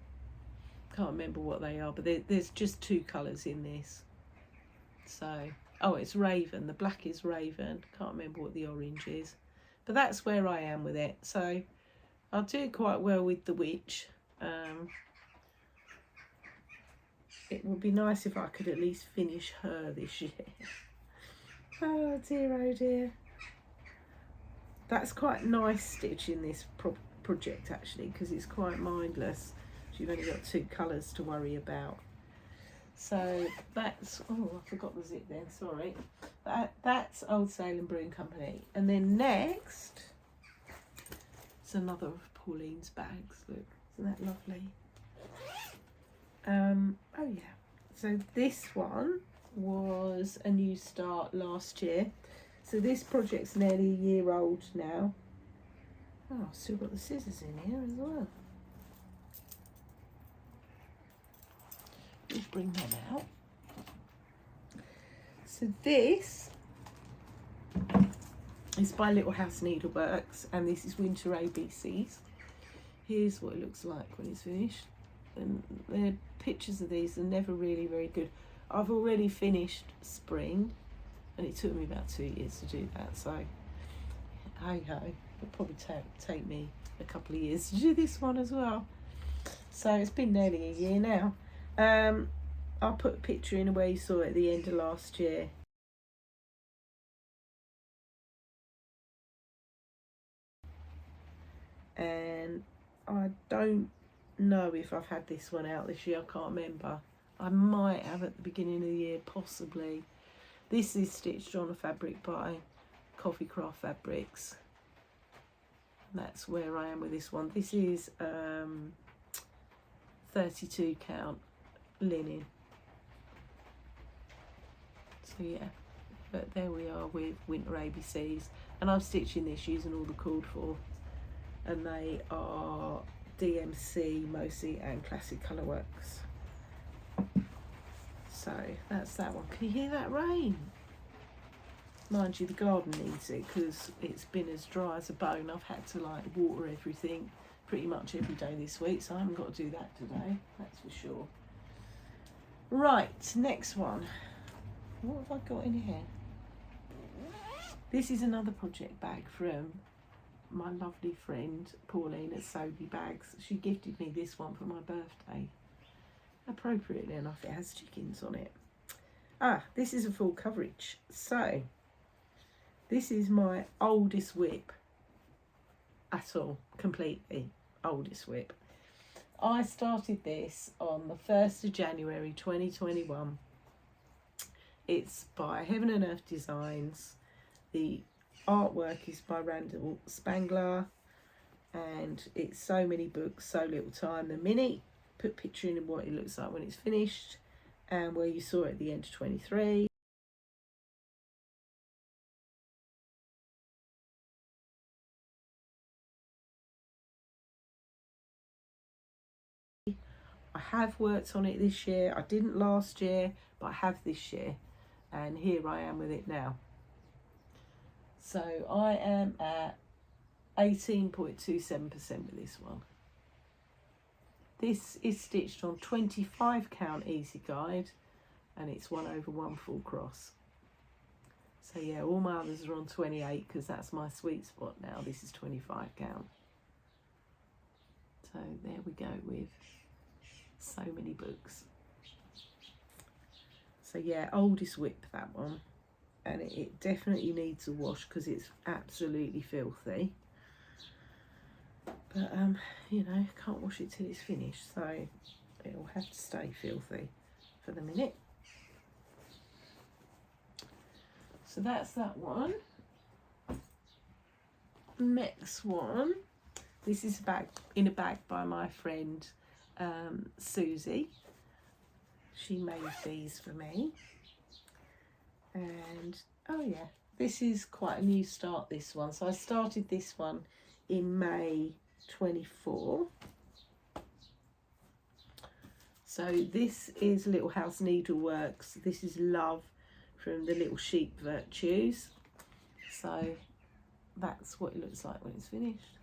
Speaker 1: remember what they are, but there's just two colours in this. So, oh, it's Raven. The black is Raven. Can't remember what the orange is. But that's where I am with it. So I'll do quite well with the witch. It would be nice if I could at least finish her this year. Oh dear. That's quite nice stitching this project actually, because it's quite mindless. You've only got two colours to worry about. So that's, oh, I forgot the zip then, sorry. That's Old Salem Broom Company. And then next, it's another of Pauline's bags. Look, isn't that lovely? Oh yeah. So this one was a new start last year. So this project's nearly a year old now. Oh, I've still got the scissors in here as well. We'll bring them out. So this is by Little House Needleworks, and this is Winter ABCs. Here's what it looks like when it's finished. And the pictures of these are never really very good. I've already finished spring, and it took me about 2 years to do that, so hey ho, it'll probably take me a couple of years to do this one as well. So it's been nearly a year now. I'll put a picture in where you saw it at the end of last year. And I don't know if I've had this one out this year, I can't remember. I might have at the beginning of the year, possibly. This is stitched on a fabric by Coffee Craft Fabrics. That's where I am with this one. This is 32 count linen. So yeah, but there we are with Winter ABCs, and I'm stitching this using all the called for, and they are DMC mostly and Classic Colourworks. So that's that one. Can you hear that rain? Mind you, the garden needs it because it's been as dry as a bone. I've had to like water everything pretty much every day this week, so I haven't got to do that today, that's for sure. Right, next one. What have I got in here? This is another project bag from my lovely friend Pauline at Sobe Bags. She gifted me this one for my birthday. Appropriately enough, it has chickens on it. This is a full coverage. So this is my oldest whip at all, completely oldest whip. I started this on the 1st of January 2021. It's by Heaven and Earth Designs. The artwork is by Randall Spangler, and it's so many books, so little time. The mini, put picture in of what it looks like when it's finished, and where you saw it at the end of 23. I have worked on it this year. I didn't last year, but I have this year, and here I am with it now. So I am at 18.27% with this one. This is stitched on 25 count easy guide, and it's 1/1 full cross. So yeah, all my others are on 28 because that's my sweet spot now. This is 25 count. So there we go with so many books. So yeah, oldest whip, that one. And it definitely needs a wash because it's absolutely filthy. But you know, can't wash it till it's finished, so it'll have to stay filthy for the minute. So that's that one. Next one, this is a bag in a bag by my friend Susie. She made these for me, and oh yeah, this is quite a new start, this one. So I started this one in May 24. So this is Little House Needleworks. This is Love from the Little Sheep Virtues. So that's what it looks like when it's finished.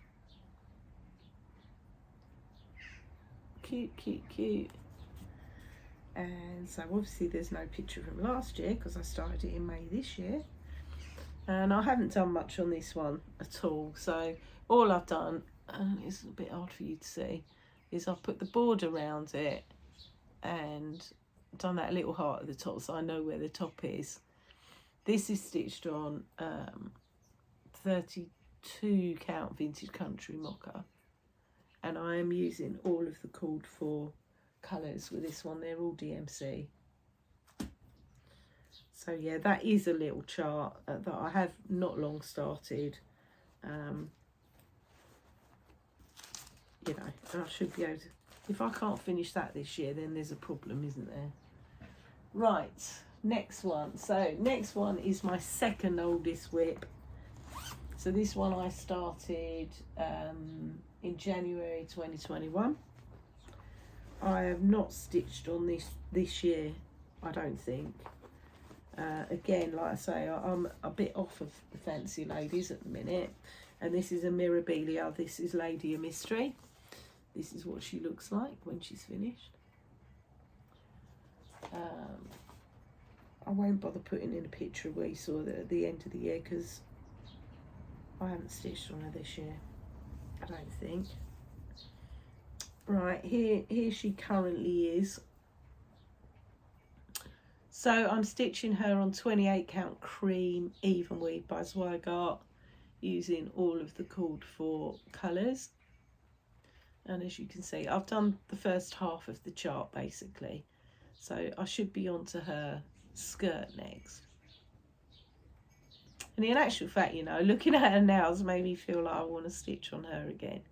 Speaker 1: Cute, cute, cute. And so obviously there's no picture from last year because I started it in May this year. And I haven't done much on this one at all. So all I've done, and it's a bit hard for you to see, is I've put the border around it and done that little heart at the top so I know where the top is. This is stitched on 32 count vintage country mocha, and I am using all of the called for colours with this one. They're all DMC. So yeah, that is a little chart that I have not long started. You know, and I should be able to, if I can't finish that this year, then there's a problem, isn't there? Right, next one. So next one is my second oldest WIP. So this one I started in January 2021. I have not stitched on this year, I don't think. Again, like I say, I'm a bit off of the Fancy Ladies at the minute. And this is a Mirabilia. This is Lady of Mystery. This is what she looks like when she's finished. I won't bother putting in a picture of where you saw that at the end of the year, because I haven't stitched on her this year, I don't think. Right, here she currently is. So I'm stitching her on 28 count cream even weave by Zweigart, using all of the called for colours. And as you can see, I've done the first half of the chart basically. So I should be onto her skirt next. And in actual fact, you know, looking at her now has made me feel like I want to stitch on her again.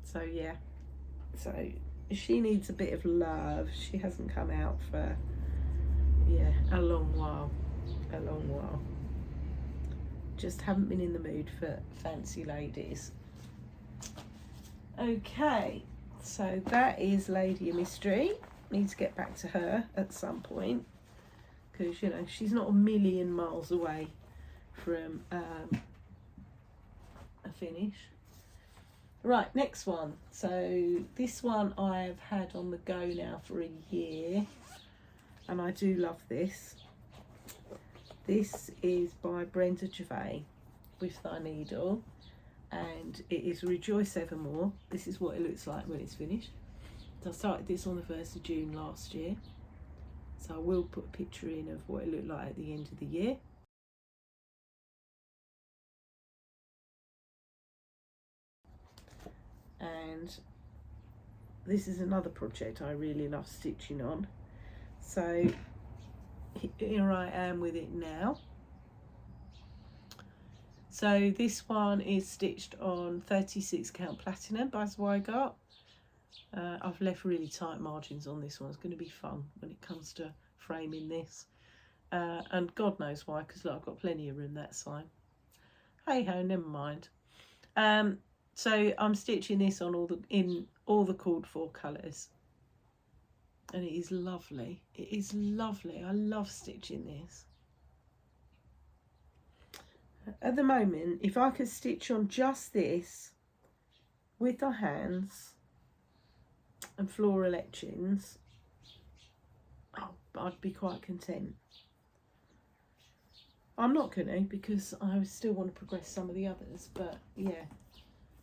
Speaker 1: So yeah, so she needs a bit of love. She hasn't come out for, yeah, a long while. Just haven't been in the mood for Fancy Ladies. Okay, so that is Lady of Mystery. Need to get back to her at some point, because, you know, she's not a million miles away from a finish. Right, next one. So this one I've had on the go now for a year, and I do love this. This is by Brenda Gervais, With Thy Needle, and it is Rejoice Evermore. This is what it looks like when it's finished. So I started this on the 1st of June last year, so I will put a picture in of what it looked like at the end of the year. And this is another project I really love stitching on. So here I am with it now. So this one is stitched on 36 count platinum by Zweigart. I've left really tight margins on this one. It's going to be fun when it comes to framing this. And God knows why, because look, I've got plenty of room that side. Hey ho, never mind. So I'm stitching this on all the called for colours, and it is lovely. It is lovely. I love stitching this. At the moment, if I could stitch on just this with the hands and floral etchings, I'd be quite content. I'm not going to, because I still want to progress some of the others, but yeah.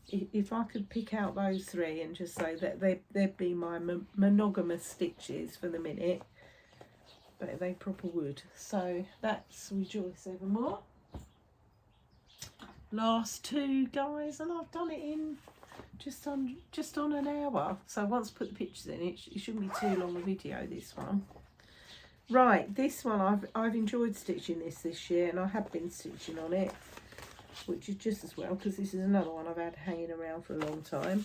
Speaker 1: If I could pick out those three and just say that they'd be my monogamous stitches for the minute, but they proper would. So that's Rejoice Evermore. Last two, guys, and I've done it in just on an hour. So once I put the pictures in, it shouldn't be too long a video, this one. Right, this one I've enjoyed stitching this year, and I have been stitching on it, which is just as well, because this is another one I've had hanging around for a long time.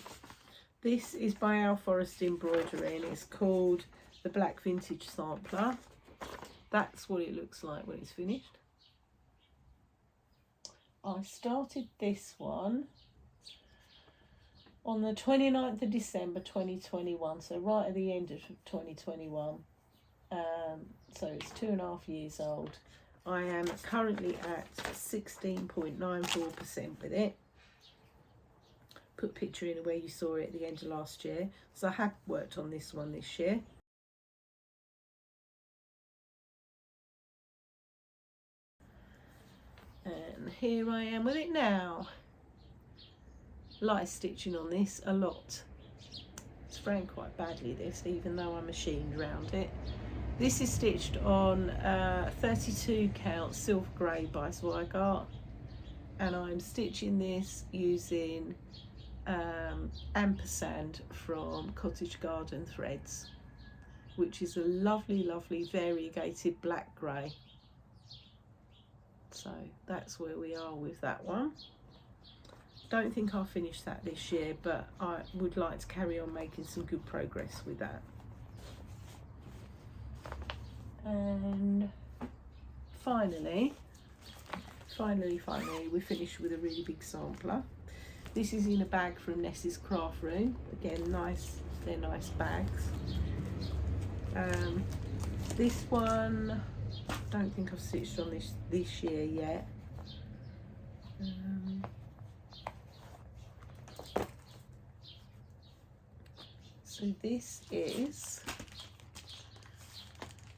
Speaker 1: This is by Our Forest Embroidery, and it's called the Black Vintage Sampler. That's what it looks like when it's finished. I started this one on the 29th of December 2021, so right at the end of 2021. So it's 2.5 years old. I am currently at 16.94% with it. Put a picture in where you saw it at the end of last year. So I have worked on this one this year. And here I am with it now. Light stitching on this a lot. It's fraying quite badly, this, even though I machined around it. This is stitched on 32 count Silver Grey by Zweigart, and I'm stitching this using Ampersand from Cottage Garden Threads, which is a lovely, lovely variegated black grey. So that's where we are with that one. Don't think I'll finish that this year, but I would like to carry on making some good progress with that. And finally, we finished with a really big sampler. This is in a bag from Ness's Craft Room. Again, nice, they're nice bags. This one, I don't think I've stitched on this year yet. So this is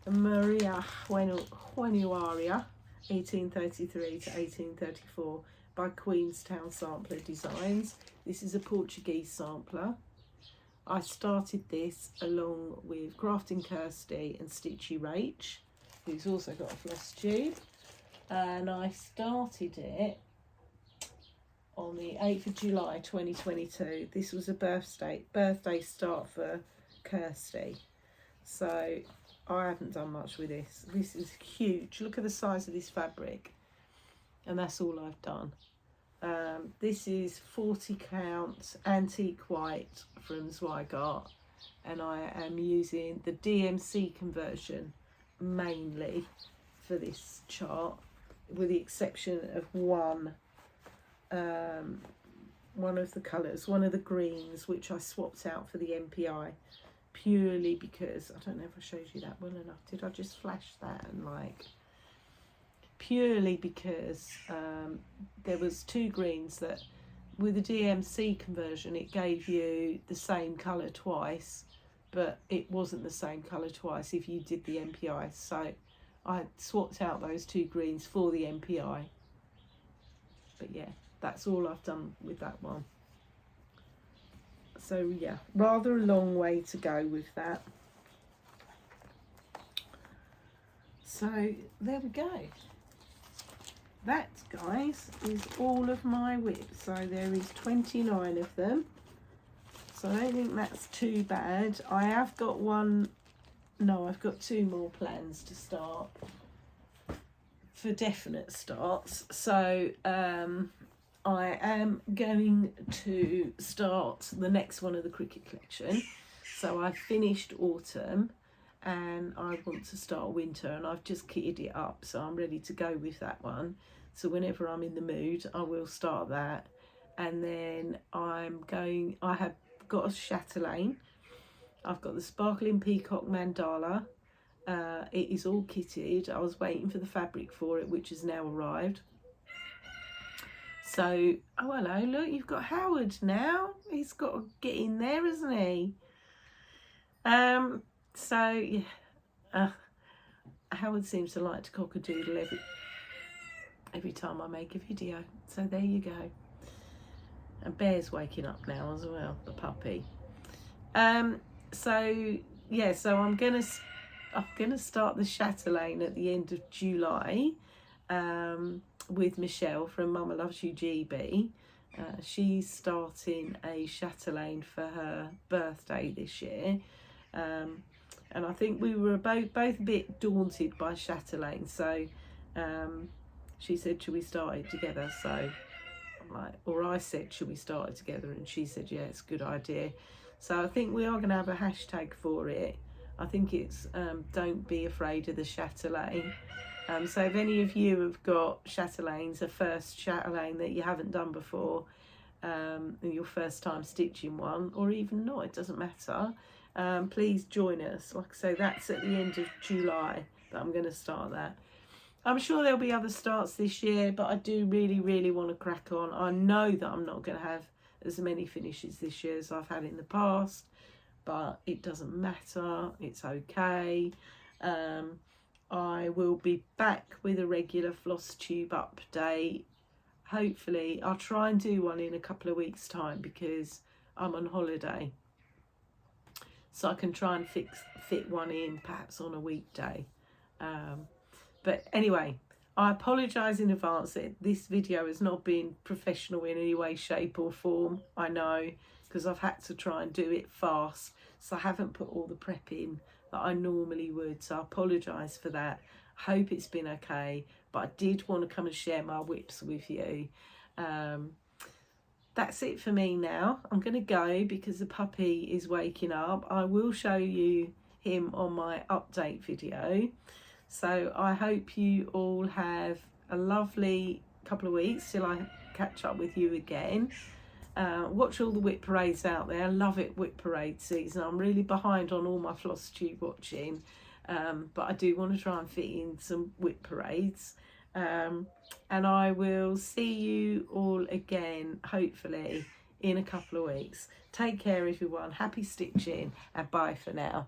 Speaker 1: Maria Juanuaria, 1833 to 1834, by Queenstown Sampler Designs. This is a Portuguese sampler. I started this along with Crafting Kirsty and Stitchy Rach, who's also got a floss tube, and I started it on the 8th of July 2022. This was a birthday start for Kirsty, so I haven't done much with this. This is huge. Look at the size of this fabric, and that's all I've done. This is 40 count antique white from Zweigart, and I am using the DMC conversion mainly for this chart, with the exception of one of the colours, one of the greens, which I swapped out for the MPI, purely because, I don't know if I showed you that well enough. Did I just flash that? And like, purely because there was two greens that, with the DMC conversion, it gave you the same colour twice, but it wasn't the same colour twice if you did the MPI. So I swapped out those two greens for the MPI. But yeah, that's all I've done with that one. So yeah, rather a long way to go with that. So there we go. That, guys, is all of my whips. So there is 29 of them. So I don't think that's too bad. I have got one, no, I've got two more plans to start, for definite starts. So I am going to start the next one of the cricket collection. So I've finished autumn and I want to start winter, and I've just kitted it up, so I'm ready to go with that one. So whenever I'm in the mood, I will start that. And then I have got a chatelaine. I've got the Sparkling Peacock Mandala. It is all kitted. I was waiting for the fabric for it, which has now arrived. So, oh hello, look, you've got Howard now. He's got to get in there, hasn't he? So yeah, Howard seems to like to cock-a-doodle every time I make a video. So there you go. And Bear's waking up now as well, the puppy. So yeah, so I'm gonna start the chatelaine at the end of July. With Michelle from Mama Loves You GB. She's starting a chatelaine for her birthday this year, and I think we were both a bit daunted by chatelaine, so she said, should we start it together? So I'm like, or I said, should we start it together? And she said, yeah, it's a good idea. So I think we are going to have a hashtag for it. I think it's don't be afraid of the chatelaine. So if any of you have got chatelaines, a first chatelaine that you haven't done before, your first time stitching one, or even not, it doesn't matter, please join us. Like I say, that's at the end of July that I'm going to start that. I'm sure there'll be other starts this year, but I do really want to crack on. I know that I'm not going to have as many finishes this year as I've had in the past, but it doesn't matter, it's okay. I will be back with a regular floss tube update. Hopefully, I'll try and do one in a couple of weeks' time because I'm on holiday. So I can try and fit one in perhaps on a weekday. But anyway, I apologise in advance that this video has not been professional in any way, shape or form. I know, because I've had to try and do it fast. So I haven't put all the prep in that I normally would. So I apologise for that. I hope it's been okay. But I did want to come and share my whips with you. That's it for me now. I'm going to go because the puppy is waking up. I will show you him on my update video. So I hope you all have a lovely couple of weeks till I catch up with you again. Watch all the whip parades out there. I love it, whip parade season. I'm really behind on all my floss tube watching, but I do want to try and fit in some whip parades. And I will see you all again, hopefully, in a couple of weeks. Take care, everyone. Happy stitching, and bye for now.